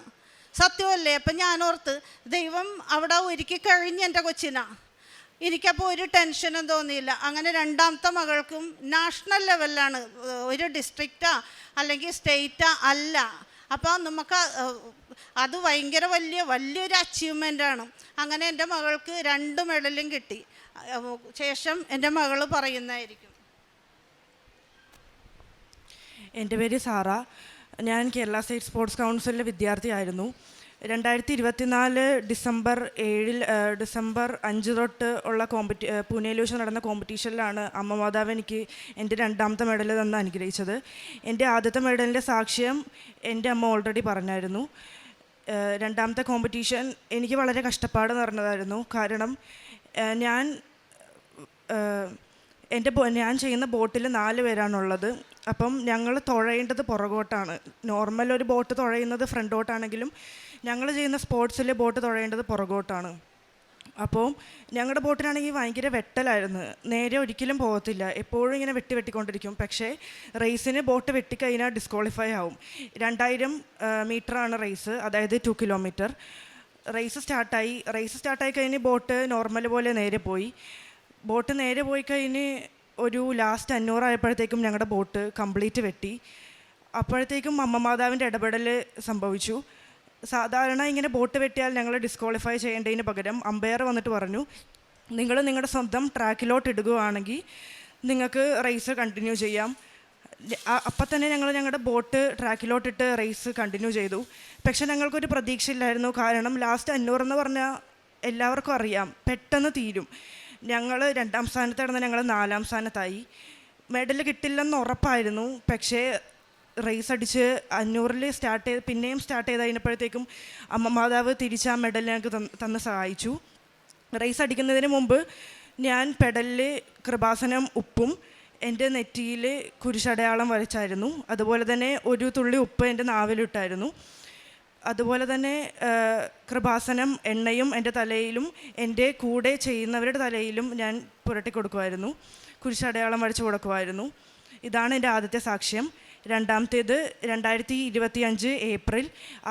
സത്യമല്ലേ? അപ്പം ഞാനോർത്ത് ദൈവം അവിടെ ഒരുക്കി കഴിഞ്ഞ് എൻ്റെ കൊച്ചിനാ. എനിക്കപ്പോൾ ഒരു ടെൻഷനും തോന്നിയില്ല. അങ്ങനെ രണ്ടാമത്തെ മകൾക്കും നാഷണൽ ലെവലിലാണ്, ഒരു ഡിസ്ട്രിക്റ്റാ അല്ലെങ്കിൽ സ്റ്റേറ്റാ അല്ല. അപ്പോൾ നമുക്ക് അത് ഭയങ്കര വലിയൊരു അച്ചീവ്മെൻ്റാണ്. അങ്ങനെ എൻ്റെ മകൾക്ക് 2 മെഡലും കിട്ടി. ശേഷം എൻ്റെ മകൾ പറയുന്നതായിരിക്കും. എൻ്റെ പേര് സാറ. ഞാൻ കേരള സ്റ്റേറ്റ് സ്പോർട്സ് കൗൺസിലിലെ വിദ്യാർത്ഥിയായിരുന്നു. 2024 ഡിസംബർ 5 തൊട്ട് ഉള്ള പൂനെയിൽ വെച്ച് നടന്ന കോമ്പറ്റീഷനിലാണ് അമ്മ മാതാവ് എനിക്ക് എൻ്റെ രണ്ടാമത്തെ മെഡൽ തന്ന് അനുഗ്രഹിച്ചത്. എൻ്റെ ആദ്യത്തെ മെഡലിൻ്റെ സാക്ഷ്യം എൻ്റെ അമ്മ ഓൾറെഡി പറഞ്ഞായിരുന്നു. രണ്ടാമത്തെ കോമ്പറ്റീഷൻ എനിക്ക് വളരെ കഷ്ടപ്പാട് നിറഞ്ഞതായിരുന്നു. കാരണം ഞാൻ ചെയ്യുന്ന ബോട്ടിൽ 4 പേരാണുള്ളത്. അപ്പം ഞങ്ങൾ തുഴയേണ്ടത് പുറകോട്ടാണ്. നോർമൽ ഒരു ബോട്ട് തുഴയുന്നത് ഫ്രണ്ടോട്ടാണെങ്കിലും ഞങ്ങൾ ചെയ്യുന്ന സ്പോർട്സിൽ ബോട്ട് തുഴയേണ്ടത് പുറകോട്ടാണ്. അപ്പോൾ ഞങ്ങളുടെ ബോട്ടിനാണെങ്കിൽ ഭയങ്കര വെട്ടലായിരുന്നു. നേരെ ഒരിക്കലും പോകത്തില്ല, എപ്പോഴും ഇങ്ങനെ വെട്ടിക്കൊണ്ടിരിക്കും. പക്ഷേ റേസിന് ബോട്ട് വെട്ടിക്കഴിഞ്ഞാൽ ഡിസ്ക്വാളിഫൈ ആവും. 2000 മീറ്ററാണ് റേസ്, അതായത് 2 കിലോമീറ്റർ. റേസ് സ്റ്റാർട്ടായി കഴിഞ്ഞ് ബോട്ട് നോർമൽ പോലെ നേരെ പോയി. ബോട്ട് നേരെ പോയി കഴിഞ്ഞ് ഒരു ലാസ്റ്റ് 500 ആയപ്പോഴത്തേക്കും ഞങ്ങളുടെ ബോട്ട് കംപ്ലീറ്റ് വെട്ടി. അപ്പോഴത്തേക്കും അമ്മ മാതാവിൻ്റെ ഇടപെടൽ സംഭവിച്ചു. സാധാരണ ഇങ്ങനെ ബോട്ട് വെട്ടിയാൽ ഞങ്ങൾ ഡിസ്ക്വാളിഫൈ ചെയ്യേണ്ടതിന് പകരം അമ്പയർ വന്നിട്ട് പറഞ്ഞു, നിങ്ങൾ നിങ്ങളുടെ സ്വന്തം ട്രാക്കിലോട്ട് ഇടുകയാണെങ്കിൽ നിങ്ങൾക്ക് റേസ് കണ്ടിന്യൂ ചെയ്യാം. അപ്പം തന്നെ ഞങ്ങളുടെ ബോട്ട് ട്രാക്കിലോട്ടിട്ട് റേസ് കണ്ടിന്യൂ ചെയ്തു. പക്ഷെ ഞങ്ങൾക്കൊരു പ്രതീക്ഷയില്ലായിരുന്നു. കാരണം ലാസ്റ്റ് 500 എന്ന് പറഞ്ഞാൽ എല്ലാവർക്കും അറിയാം പെട്ടെന്ന് തീരും. ഞങ്ങൾ 2ാം സ്ഥാനത്തായിരുന്നു, ഞങ്ങൾ 4ാം സ്ഥാനത്തായി. മെഡൽ കിട്ടില്ലെന്ന് ഉറപ്പായിരുന്നു. പക്ഷേ റേസ് അടിച്ച് 500 പിന്നെയും സ്റ്റാർട്ട് ചെയ്ത് കഴിഞ്ഞപ്പോഴത്തേക്കും അമ്മ മാതാവ് തിരിച്ച് ആ മെഡൽ ഞങ്ങൾക്ക് തന്ന് സഹായിച്ചു. റേസ് അടിക്കുന്നതിന് മുമ്പ് ഞാൻ പെഡലിൽ കൃപാസനം ഉപ്പും എൻ്റെ നെറ്റിയിൽ കുരിശടയാളം വരച്ചായിരുന്നു. അതുപോലെ തന്നെ ഒരു തുള്ളി ഉപ്പ് എൻ്റെ നാവിലിട്ടായിരുന്നു. അതുപോലെ തന്നെ കൃപാസനം എണ്ണയും എൻ്റെ തലയിലും എൻ്റെ കൂടെ ചെയ്യുന്നവരുടെ തലയിലും ഞാൻ പുരട്ടി കൊടുക്കുമായിരുന്നു, കുരിശടയാളം വരച്ച് കൊടുക്കുമായിരുന്നു. ഇതാണ് എൻ്റെ ആദ്യത്തെ സാക്ഷ്യം. രണ്ടാമത്തേത് 2025 ഏപ്രിൽ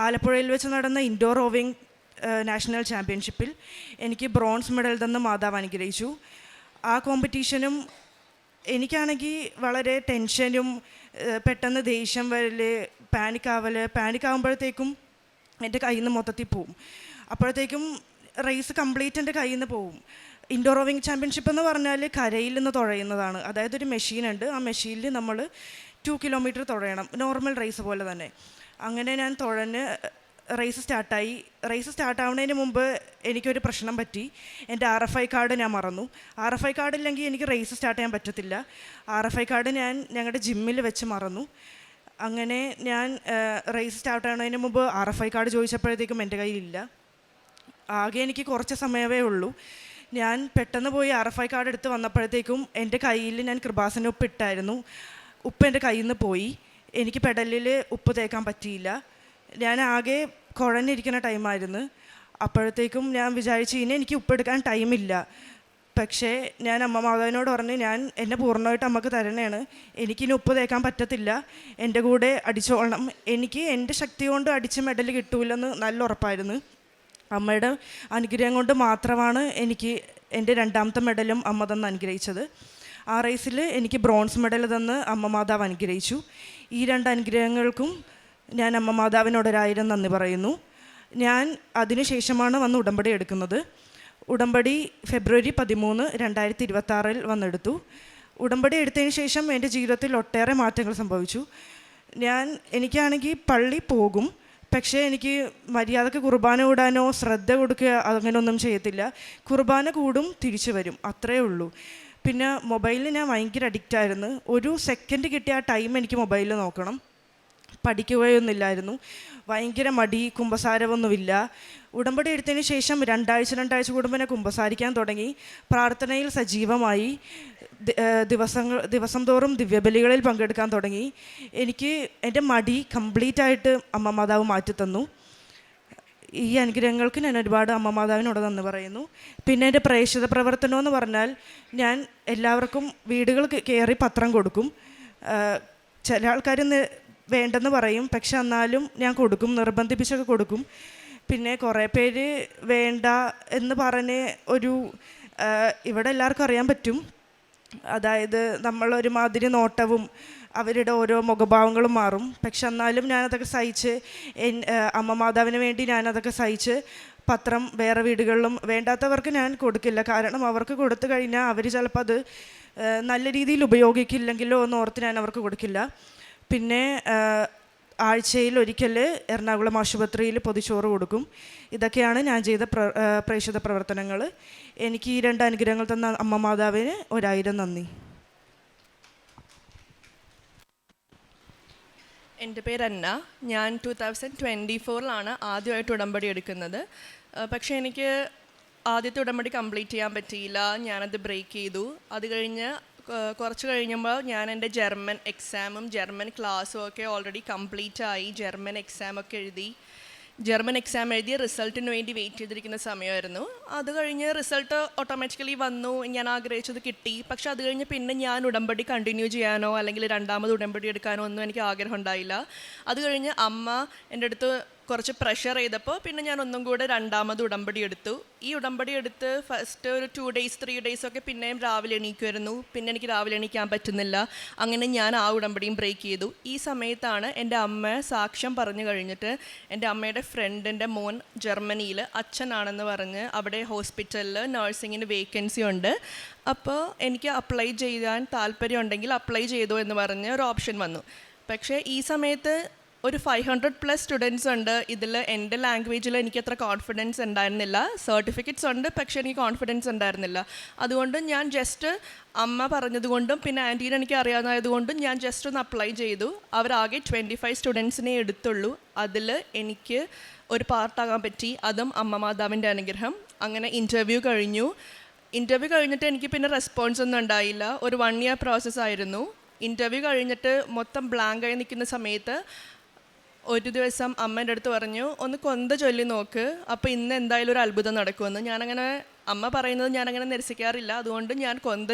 ആലപ്പുഴയിൽ വെച്ച് നടന്ന ഇൻഡോർ റോവിംഗ് നാഷണൽ ചാമ്പ്യൻഷിപ്പിൽ എനിക്ക് ബ്രോൺസ് മെഡൽ തന്ന് മാതാവ് അനുഗ്രഹിച്ചു. ആ കോമ്പറ്റീഷനും എനിക്കാണെങ്കിൽ വളരെ ടെൻഷനും പെട്ടെന്ന് ദേഷ്യം വരൽ, പാനിക്കാവുമ്പോഴത്തേക്കും എൻ്റെ കയ്യിൽ നിന്ന് മൊത്തത്തിൽ പോവും. അപ്പോഴത്തേക്കും റേസ് കംപ്ലീറ്റ് എൻ്റെ കയ്യിൽ നിന്ന് പോവും. ഇൻഡോർ റോവിംഗ് ചാമ്പ്യൻഷിപ്പ് എന്ന് പറഞ്ഞാൽ കരയിൽ നിന്ന് തുഴയുന്നതാണ്. അതായത് ഒരു മെഷീനുണ്ട്, ആ മെഷീനിൽ നമ്മൾ 2 കിലോമീറ്റർ തുഴയണം, നോർമൽ റേസ് പോലെ തന്നെ. അങ്ങനെ ഞാൻ തുഴഞ്ഞ് റേസ് സ്റ്റാർട്ടാവുന്നതിന് മുമ്പ് എനിക്കൊരു പ്രശ്നം പറ്റി. എൻ്റെ RFI കാർഡ് ഞാൻ മറന്നു. RFI കാർഡ് ഇല്ലെങ്കിൽ എനിക്ക് റേസ് സ്റ്റാർട്ട് ചെയ്യാൻ പറ്റത്തില്ല. RFI കാർഡ് ഞാൻ ഞങ്ങളുടെ ജിമ്മിൽ വെച്ച് മറന്നു. അങ്ങനെ ഞാൻ റേസ് സ്റ്റാർട്ടാവുന്നതിന് മുമ്പ് RFI കാർഡ് ചോദിച്ചപ്പോഴത്തേക്കും എൻ്റെ കയ്യിലില്ല. ആകെ എനിക്ക് കുറച്ച് സമയമേ ഉള്ളൂ. ഞാൻ പെട്ടെന്ന് പോയി RFI കാർഡ് എടുത്ത് വന്നപ്പോഴത്തേക്കും എൻ്റെ കയ്യിൽ ഞാൻ കൃപാസന ഉപ്പ് ഇട്ടായിരുന്നു. ഉപ്പ് എൻ്റെ കയ്യിൽ നിന്ന് പോയി. എനിക്ക് പെഡലിൽ ഉപ്പ് തേക്കാൻ പറ്റിയില്ല. ഞാൻ ആകെ കുഴഞ്ഞിരിക്കുന്ന ടൈമായിരുന്നു. അപ്പോഴത്തേക്കും ഞാൻ വിചാരിച്ചു ഇനി എനിക്ക് ഉപ്പെടുക്കാൻ ടൈമില്ല. പക്ഷേ ഞാൻ അമ്മ മാതാവിനോട് പറഞ്ഞ് എന്നെ പൂർണ്ണമായിട്ട് അമ്മക്ക് തരണേണ്, എനിക്കിനി ഉപ്പ് തേക്കാൻ പറ്റത്തില്ല, എൻ്റെ കൂടെ അടിച്ചോളണം. എനിക്ക് എൻ്റെ ശക്തി കൊണ്ട് അടിച്ച് മെഡൽ കിട്ടൂലെന്ന് നല്ല ഉറപ്പായിരുന്നു. അമ്മയുടെ അനുഗ്രഹം കൊണ്ട് മാത്രമാണ് എനിക്ക് എൻ്റെ രണ്ടാമത്തെ മെഡലും അമ്മ തന്ന് അനുഗ്രഹിച്ചത്. ആ റേസിൽ എനിക്ക് ബ്രോൺസ് മെഡൽ തന്ന് അമ്മ മാതാവ് അനുഗ്രഹിച്ചു. ഈ 2 അനുഗ്രഹങ്ങൾക്കും ഞാൻ അമ്മ മാതാവിനോട് 1000 നന്ദി പറയുന്നു. ഞാൻ അതിനുശേഷമാണ് വന്ന് ഉടമ്പടി എടുക്കുന്നത്. ഉടമ്പടി ഫെബ്രുവരി 13, 2026 വന്നെടുത്തു. ഉടമ്പടി എടുത്തതിന് ശേഷം എൻ്റെ ജീവിതത്തിൽ ഒട്ടേറെ മാറ്റങ്ങൾ സംഭവിച്ചു. എനിക്കാണെങ്കിൽ പള്ളി പോകും, പക്ഷേ എനിക്ക് മര്യാദക്ക് കുർബാന കൂടാനോ ശ്രദ്ധ കൊടുക്കുക അങ്ങനെയൊന്നും ചെയ്യത്തില്ല. കുർബാന കൂടും, തിരിച്ചു വരും, അത്രയേ ഉള്ളൂ. പിന്നെ മൊബൈലിൽ ഞാൻ ഭയങ്കര അഡിക്റ്റായിരുന്നു. ഒരു സെക്കൻഡ് കിട്ടിയ ആ ടൈം എനിക്ക് മൊബൈലിൽ നോക്കണം. പഠിക്കുകയൊന്നുമില്ലായിരുന്നു. ഭയങ്കര മടി, കുമ്പസാരമൊന്നുമില്ല. ഉടമ്പടി എടുത്തതിന് ശേഷം രണ്ടാഴ്ച കൂടുമ്പോൾ കുമ്പസാരിക്കാൻ തുടങ്ങി. പ്രാർത്ഥനയിൽ സജീവമായി. ദിവസം തോറും ദിവ്യബലികളിൽ പങ്കെടുക്കാൻ തുടങ്ങി. എനിക്ക് എൻ്റെ മടി കംപ്ലീറ്റ് ആയിട്ട് അമ്മ മാതാവ് മാറ്റിത്തന്നു. ഈ അനുഗ്രഹങ്ങൾക്ക് ഞാൻ ഒരുപാട് അമ്മ മാതാവിനോട് നന്ദി പറയുന്നു. പിന്നെ എൻ്റെ പ്രേക്ഷിത പ്രവർത്തനം എന്ന് പറഞ്ഞാൽ, ഞാൻ എല്ലാവർക്കും വീടുകൾ കയറി പത്രം കൊടുക്കും. ചില ആൾക്കാർ വേണ്ടെന്ന് പറയും, പക്ഷെ എന്നാലും ഞാൻ കൊടുക്കും, നിർബന്ധിപ്പിച്ചൊക്കെ കൊടുക്കും. പിന്നെ കുറേ പേര് വേണ്ട എന്ന് പറഞ്ഞ് ഇവിടെ എല്ലാവർക്കും അറിയാൻ പറ്റും, അതായത് നമ്മളൊരുമാതിരി നോട്ടവും അവരുടെ ഓരോ മുഖഭാവങ്ങളും മാറും. പക്ഷെ എന്നാലും ഞാനതൊക്കെ സഹിച്ച്, അമ്മ മാതാവിന് വേണ്ടി ഞാനതൊക്കെ സഹിച്ച് പത്രം വേറെ വീടുകളിലും വേണ്ടാത്തവർക്ക് ഞാൻ കൊടുക്കില്ല. കാരണം അവർക്ക് കൊടുത്തു കഴിഞ്ഞാൽ അവർ ചിലപ്പോൾ അത് നല്ല രീതിയിൽ ഉപയോഗിക്കില്ലെങ്കിലോ എന്ന് ഓർത്ത് ഞാൻ അവർക്ക് കൊടുക്കില്ല. പിന്നെ ആഴ്ചയിൽ ഒരിക്കൽ എറണാകുളം ആശുപത്രിയിൽ പൊതിച്ചോറ് കൊടുക്കും. ഇതൊക്കെയാണ് ഞാൻ ചെയ്ത പ്രേക്ഷിത പ്രവർത്തനങ്ങൾ. എനിക്ക് ഈ 2 അനുഗ്രഹങ്ങൾ തന്ന അമ്മ മാതാവിന് 1000 നന്ദി. എൻ്റെ പേര് അന്ന. ഞാൻ 2024 ആദ്യമായിട്ട് ഉടമ്പടി എടുക്കുന്നത്. പക്ഷേ എനിക്ക് ആദ്യത്തെ ഉടമ്പടി കംപ്ലീറ്റ് ചെയ്യാൻ പറ്റിയില്ല. ഞാനത് ബ്രേക്ക് ചെയ്തു. അത് കഴിഞ്ഞ് കുറച്ച് കഴിഞ്ഞപ്പോൾ ഞാൻ എൻ്റെ ജർമ്മൻ എക്സാമും ജർമ്മൻ ക്ലാസ്സും ഒക്കെ ഓൾറെഡി കംപ്ലീറ്റ് ആയി. ജർമ്മൻ എക്സാമൊക്കെ എഴുതി. ജർമ്മൻ എക്സാം എഴുതി റിസൾട്ടിന് വേണ്ടി വെയിറ്റ് ചെയ്തിരിക്കുന്ന സമയമായിരുന്നു. അത് കഴിഞ്ഞ് റിസൾട്ട് ഓട്ടോമാറ്റിക്കലി വന്നു. ഞാൻ ആഗ്രഹിച്ചത് കിട്ടി. പക്ഷെ അത് കഴിഞ്ഞ് പിന്നെ ഞാൻ ഉടമ്പടി കണ്ടിന്യൂ ചെയ്യാനോ അല്ലെങ്കിൽ രണ്ടാമത് ഉടമ്പടി എടുക്കാനോ ഒന്നും എനിക്ക് ആഗ്രഹം ഉണ്ടായില്ല. അത് കഴിഞ്ഞ് അമ്മ എൻ്റെ അടുത്ത് കുറച്ച് പ്രഷർ ചെയ്തപ്പോൾ പിന്നെ ഞാൻ ഒന്നും കൂടെ രണ്ടാമത് ഉടമ്പടി എടുത്തു. ഈ ഉടമ്പടി എടുത്ത് ഫസ്റ്റ് ഒരു 2 days 3 days ഒക്കെ പിന്നെയും രാവിലെ എണീക്കുമായിരുന്നു. പിന്നെ എനിക്ക് രാവിലെ എണീക്കാൻ പറ്റുന്നില്ല. അങ്ങനെ ഞാൻ ആ ഉടമ്പടിയും ബ്രേക്ക് ചെയ്തു. ഈ സമയത്താണ് എൻ്റെ അമ്മ സാക്ഷ്യം പറഞ്ഞു കഴിഞ്ഞിട്ട് എൻ്റെ അമ്മയുടെ ഫ്രണ്ടിൻ്റെ മോൻ ജർമ്മനിയിൽ അച്ഛനാണെന്ന് പറഞ്ഞ് അവിടെ ഹോസ്പിറ്റലിൽ നഴ്സിങ്ങിന് വേക്കൻസി ഉണ്ട്, അപ്പോൾ എനിക്ക് അപ്ലൈ ചെയ്യാൻ താല്പര്യമുണ്ടെങ്കിൽ അപ്ലൈ ചെയ്തോ എന്ന് പറഞ്ഞ് ഒരു ഓപ്ഷൻ വന്നു. പക്ഷേ ഈ സമയത്ത് ഒരു 500+ സ്റ്റുഡൻസ് ഉണ്ട്. ഇതിൽ എൻ്റെ ലാംഗ്വേജിൽ എനിക്ക് അത്ര കോൺഫിഡൻസ് ഉണ്ടായിരുന്നില്ല. സർട്ടിഫിക്കറ്റ്സ് ഉണ്ട്, പക്ഷേ എനിക്ക് കോൺഫിഡൻസ് ഉണ്ടായിരുന്നില്ല. അതുകൊണ്ട് ഞാൻ ജസ്റ്റ് അമ്മ പറഞ്ഞതുകൊണ്ടും പിന്നെ ആൻറ്റീനെ എനിക്ക് അറിയാവുന്നതുകൊണ്ടും ഞാൻ ജസ്റ്റ് ഒന്ന് അപ്ലൈ ചെയ്തു. അവരാകെ 25 സ്റ്റുഡൻസിനെ എടുത്തുള്ളൂ. അതിൽ എനിക്ക് ഒരു പാർട്ടാകാൻ പറ്റി. അതും അമ്മ മാതാവിൻ്റെ അനുഗ്രഹം. അങ്ങനെ ഇൻ്റർവ്യൂ കഴിഞ്ഞിട്ട് എനിക്ക് പിന്നെ റെസ്പോൺസ് ഒന്നും ഉണ്ടായില്ല. ഒരു 1 year പ്രോസസ്സായിരുന്നു. ഇൻ്റർവ്യൂ കഴിഞ്ഞിട്ട് മൊത്തം ബ്ലാങ്കായി നിൽക്കുന്ന സമയത്ത് ഒരു ദിവസം അമ്മേൻ്റെ അടുത്ത് പറഞ്ഞു, ഒന്ന് കൊന്ത ചൊല്ലി നോക്ക്, അപ്പോൾ ഇന്ന് എന്തായാലും ഒരു അത്ഭുതം നടക്കുമെന്ന്. ഞാനങ്ങനെ അമ്മ പറയുന്നത് ഞാനങ്ങനെ നിരസിക്കാറില്ല. അതുകൊണ്ട് ഞാൻ കൊന്ത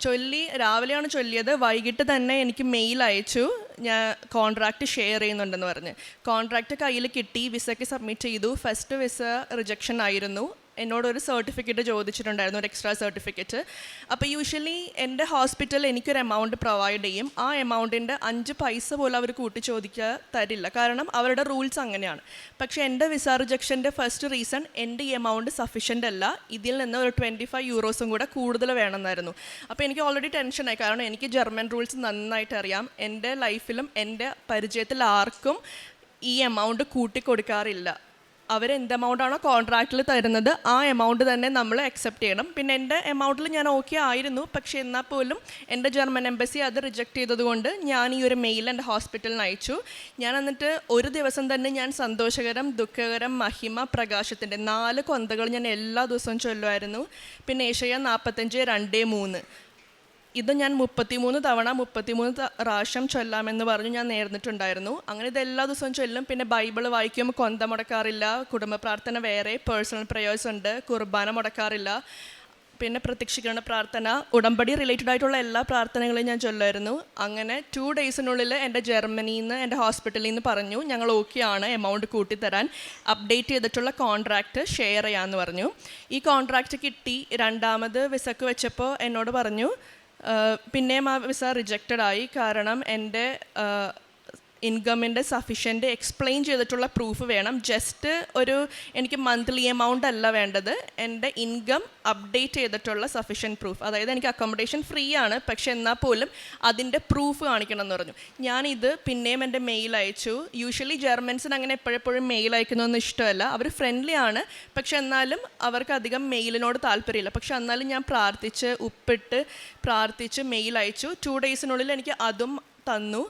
ചൊല്ലി രാവിലെയാണ് ചൊല്ലിയത്. വൈകിട്ട് തന്നെ എനിക്ക് മെയിൽ അയച്ചു, ഞാൻ കോൺട്രാക്റ്റ് ഷെയർ ചെയ്യുന്നുണ്ടെന്ന് പറഞ്ഞ്. കോൺട്രാക്റ്റ് കയ്യിൽ കിട്ടി. വിസയ്ക്ക് സബ്മിറ്റ് ചെയ്തു. ഫസ്റ്റ് വിസ റിജക്ഷൻ ആയിരുന്നു. എന്നോടൊരു സർട്ടിഫിക്കറ്റ് ചോദിച്ചിട്ടുണ്ടായിരുന്നു, ഒരു എക്സ്ട്രാ സർട്ടിഫിക്കറ്റ്. അപ്പോൾ യൂഷ്വലി എൻ്റെ ഹോസ്പിറ്റൽ എനിക്കൊരു എമൗണ്ട് പ്രൊവൈഡ് ചെയ്യും. ആ എമൗണ്ടിൻ്റെ 5 പൈസ പോലും അവർ കൂട്ടി ചോദിക്കാൻ തരില്ല, കാരണം അവരുടെ റൂൾസ് അങ്ങനെയാണ്. പക്ഷേ എൻ്റെ വിസ റിജക്ഷൻ്റെ ഫസ്റ്റ് റീസൺ എൻ്റെ ഈ എമൗണ്ട് സഫീഷ്യൻ്റ് അല്ല, ഇതിൽ നിന്ന് ഒരു 25 euros കൂടെ കൂടുതൽ വേണമെന്നായിരുന്നു. അപ്പോൾ എനിക്ക് ഓൾറെഡി ടെൻഷനായി, കാരണം എനിക്ക് ജർമ്മൻ റൂൾസ് നന്നായിട്ട് അറിയാം. എൻ്റെ ലൈഫിലും എൻ്റെ പരിചയത്തിൽ ആർക്കും ഈ എമൗണ്ട് കൂട്ടിക്കൊടുക്കാറില്ല. അവരെന്ത് എമൗണ്ടാണോ കോൺട്രാക്റ്റിൽ തരുന്നത് ആ എമൗണ്ട് തന്നെ നമ്മൾ അക്സെപ്റ്റ് ചെയ്യണം. പിന്നെ എൻ്റെ എമൗണ്ടിൽ ഞാൻ ഓക്കെ ആയിരുന്നു, പക്ഷേ എന്നാൽ പോലും എൻ്റെ ജർമ്മൻ എംബസി അത് റിജക്റ്റ് ചെയ്തതുകൊണ്ട് ഞാൻ ഈ ഒരു മെയിൽ എൻ്റെ ഹോസ്പിറ്റലിന് അയച്ചു. ഞാൻ എന്നിട്ട് ഒരു ദിവസം തന്നെ ഞാൻ സന്തോഷകരം, ദുഃഖകരം, മഹിമ, പ്രകാശത്തിൻ്റെ 4 കൊന്തകൾ ഞാൻ എല്ലാ ദിവസവും ചൊല്ലുമായിരുന്നു. പിന്നെ ഏഷ്യ 45:2-3 ഇത് ഞാൻ 33 തവണ 33 പ്രാവശ്യം ചൊല്ലാമെന്ന് പറഞ്ഞ് ഞാൻ നേർന്നിട്ടുണ്ടായിരുന്നു. അങ്ങനെ ഇത് എല്ലാ ദിവസവും ചൊല്ലും. പിന്നെ ബൈബിൾ വായിക്കുമ്പോൾ കൊന്ത മുടക്കാറില്ല. കുടുംബ പ്രാർത്ഥന വേറെ, പേഴ്സണൽ പ്രേയേഴ്സ് ഉണ്ട്, കുർബാന മുടക്കാറില്ല. പിന്നെ പ്രത്യക്ഷീകരണ പ്രാർത്ഥന, ഉടമ്പടി റിലേറ്റഡ് ആയിട്ടുള്ള എല്ലാ പ്രാർത്ഥനകളും ഞാൻ ചൊല്ലുമായിരുന്നു. അങ്ങനെ 2 daysനുള്ളിൽ എൻ്റെ ജർമ്മനിയിൽ നിന്ന്, എൻ്റെ ഹോസ്പിറ്റലിൽ നിന്ന് പറഞ്ഞു, ഞങ്ങൾ ഓക്കെ ആണ് എമൗണ്ട് കൂട്ടിത്തരാൻ, അപ്ഡേറ്റ് ചെയ്തിട്ടുള്ള കോൺട്രാക്റ്റ് ഷെയർ ചെയ്യാമെന്ന് പറഞ്ഞു. ഈ കോൺട്രാക്റ്റ് കിട്ടി. രണ്ടാമത് വിസക്ക് വെച്ചപ്പോൾ എന്നോട് പറഞ്ഞു, പിന്നെയും ആ വിസ റിജക്റ്റഡ് ആയി. കാരണം എൻ്റെ ഇൻകമിൻ്റെ സഫീഷ്യൻ്റ് എക്സ്പ്ലെയിൻ ചെയ്തിട്ടുള്ള പ്രൂഫ് വേണം. ജസ്റ്റ് എനിക്ക് മന്ത്ലി എമൗണ്ട് അല്ല വേണ്ടത്, എൻ്റെ ഇൻകം അപ്ഡേറ്റ് ചെയ്തിട്ടുള്ള സഫീഷ്യൻറ്റ് പ്രൂഫ്. അതായത് എനിക്ക് അക്കോമഡേഷൻ ഫ്രീ ആണ്, പക്ഷെ എന്നാൽ പോലും അതിൻ്റെ പ്രൂഫ് കാണിക്കണം എന്ന് പറഞ്ഞു. ഞാനിത് പിന്നെയും എൻ്റെ മെയിൽ അയച്ചു. യൂഷ്വലി ജർമ്മൻസിന് അങ്ങനെ എപ്പോഴെപ്പോഴും മെയിൽ അയക്കുന്നതൊന്നും ഇഷ്ടമല്ല. അവർ ഫ്രണ്ട്ലി ആണ്, പക്ഷെ എന്നാലും അവർക്ക് അധികം മെയിലിനോട് താല്പര്യമില്ല. പക്ഷെ എന്നാലും ഞാൻ പ്രാർത്ഥിച്ച് മെയിൽ അയച്ചു. 2 daysനുള്ളിൽ എനിക്ക് അതും തന്നു.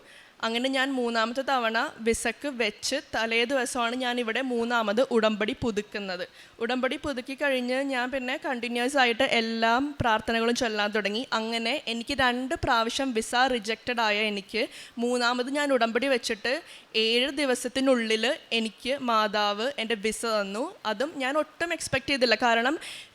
അങ്ങനെ ഞാൻ 3-ാമത്തെ തവണ വിസക്ക് വെച്ച് തലേ ദിവസമാണ് ഞാൻ ഇവിടെ 3-ാമത് ഉടമ്പടി പുതുക്കുന്നത്. ഉടമ്പടി പുതുക്കി കഴിഞ്ഞ് ഞാൻ പിന്നെ കണ്ടിന്യൂസ് ആയിട്ട് എല്ലാം പ്രാർത്ഥനകളും ചൊല്ലാൻ തുടങ്ങി. അങ്ങനെ എനിക്ക് 2 പ്രാവശ്യം വിസ റിജക്റ്റഡ് ആയ എനിക്ക് 3-ാമത് ഞാൻ ഉടമ്പടി വെച്ചിട്ട് 7 ദിവസത്തിനുള്ളിൽ എനിക്ക് മാതാവ് എൻ്റെ വിസ തന്നു. അതും ഞാൻ ഒട്ടും എക്സ്പെക്റ്റ് ചെയ്തില്ല. കാരണം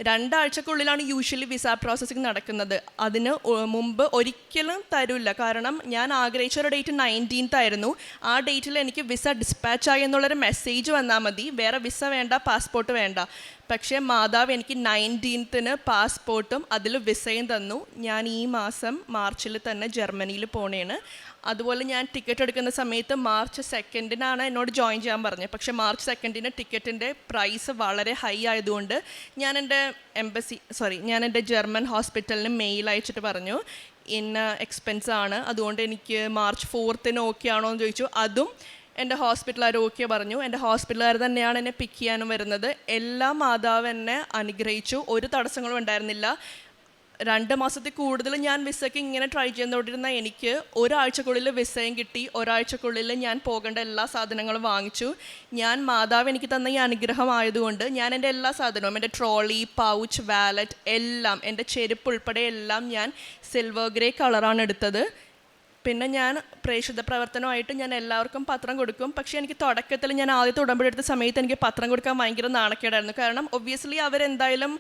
2 ആഴ്ചക്കുള്ളിലാണ് യൂഷ്വലി വിസ പ്രോസസ്സിങ് നടക്കുന്നത്. അതിന് മുമ്പ് ഒരിക്കലും തരില്ല. കാരണം ഞാൻ ആഗ്രഹിച്ച ഒരു ഡേറ്റ് 19th ആയിരുന്നു. ആ ഡേറ്റിൽ എനിക്ക് വിസ ഡിസ്പാച്ച് ആയി എന്നുള്ളൊരു മെസ്സേജ് വന്നാൽ മതി, വേറെ വിസ വേണ്ട, പാസ്പോർട്ട് വേണ്ട. പക്ഷേ മാതാവ് എനിക്ക് 19th പാസ്പോർട്ടും അതിൽ വിസയും തന്നു. ഞാൻ ഈ മാസം മാർച്ചിൽ തന്നെ ജർമ്മനിയിൽ പോണേണ്. അതുപോലെ ഞാൻ ടിക്കറ്റ് എടുക്കുന്ന സമയത്ത് March 2 എന്നോട് ജോയിൻ ചെയ്യാൻ പറഞ്ഞത്. പക്ഷേ March 2 ടിക്കറ്റിൻ്റെ പ്രൈസ് വളരെ ഹൈ ആയതുകൊണ്ട് ഞാൻ എൻ്റെ ജർമ്മൻ ഹോസ്പിറ്റലിന് മെയിൽ അയച്ചിട്ട് പറഞ്ഞു ഇന്ന എക്സ്പെൻസ് ആണ്, അതുകൊണ്ട് എനിക്ക് March 4 ഓക്കെ ആണോ എന്ന് ചോദിച്ചു. അതും എൻ്റെ ഹോസ്പിറ്റലുകാർ ഓക്കെ പറഞ്ഞു. എൻ്റെ ഹോസ്പിറ്റലുകാർ തന്നെയാണ് എന്നെ പിക്ക് ചെയ്യാനും വരുന്നത്. എല്ലാ മാതാവ് എന്നെ അനുഗ്രഹിച്ചു, ഒരു തടസ്സങ്ങളും ഉണ്ടായിരുന്നില്ല. 2 മാസത്തിൽ കൂടുതൽ ഞാൻ വിസയ്ക്ക് ഇങ്ങനെ ട്രൈ ചെയ്തുകൊണ്ടിരുന്ന എനിക്ക് ഒരാഴ്ചക്കുള്ളിൽ വിസയും കിട്ടി. ഒരാഴ്ചക്കുള്ളിൽ ഞാൻ പോകേണ്ട എല്ലാ സാധനങ്ങളും വാങ്ങിച്ചു. ഞാൻ മാതാവ് എനിക്ക് തന്ന ഈ അനുഗ്രഹം ആയതുകൊണ്ട് ഞാൻ എൻ്റെ എല്ലാ സാധനവും, എൻ്റെ ട്രോളി, പൗച്ച്, വാലറ്റ് എല്ലാം, എൻ്റെ ചെരുപ്പ് ഉൾപ്പെടെ എല്ലാം ഞാൻ സിൽവർ ഗ്രേ കളറാണ് എടുത്തത്. പിന്നെ ഞാൻ പ്രേക്ഷിത പ്രവർത്തനമായിട്ട് ഞാൻ എല്ലാവർക്കും പത്രം കൊടുക്കും. പക്ഷേ എനിക്ക് തുടക്കത്തിൽ ഞാൻ ആദ്യത്തെ ഉടമ്പടി എടുത്ത സമയത്ത് എനിക്ക് പത്രം കൊടുക്കാൻ ഭയങ്കര നാണക്കേടായിരുന്നു. കാരണം ഒബ്വിയസ്ലി അവരെന്തായാലും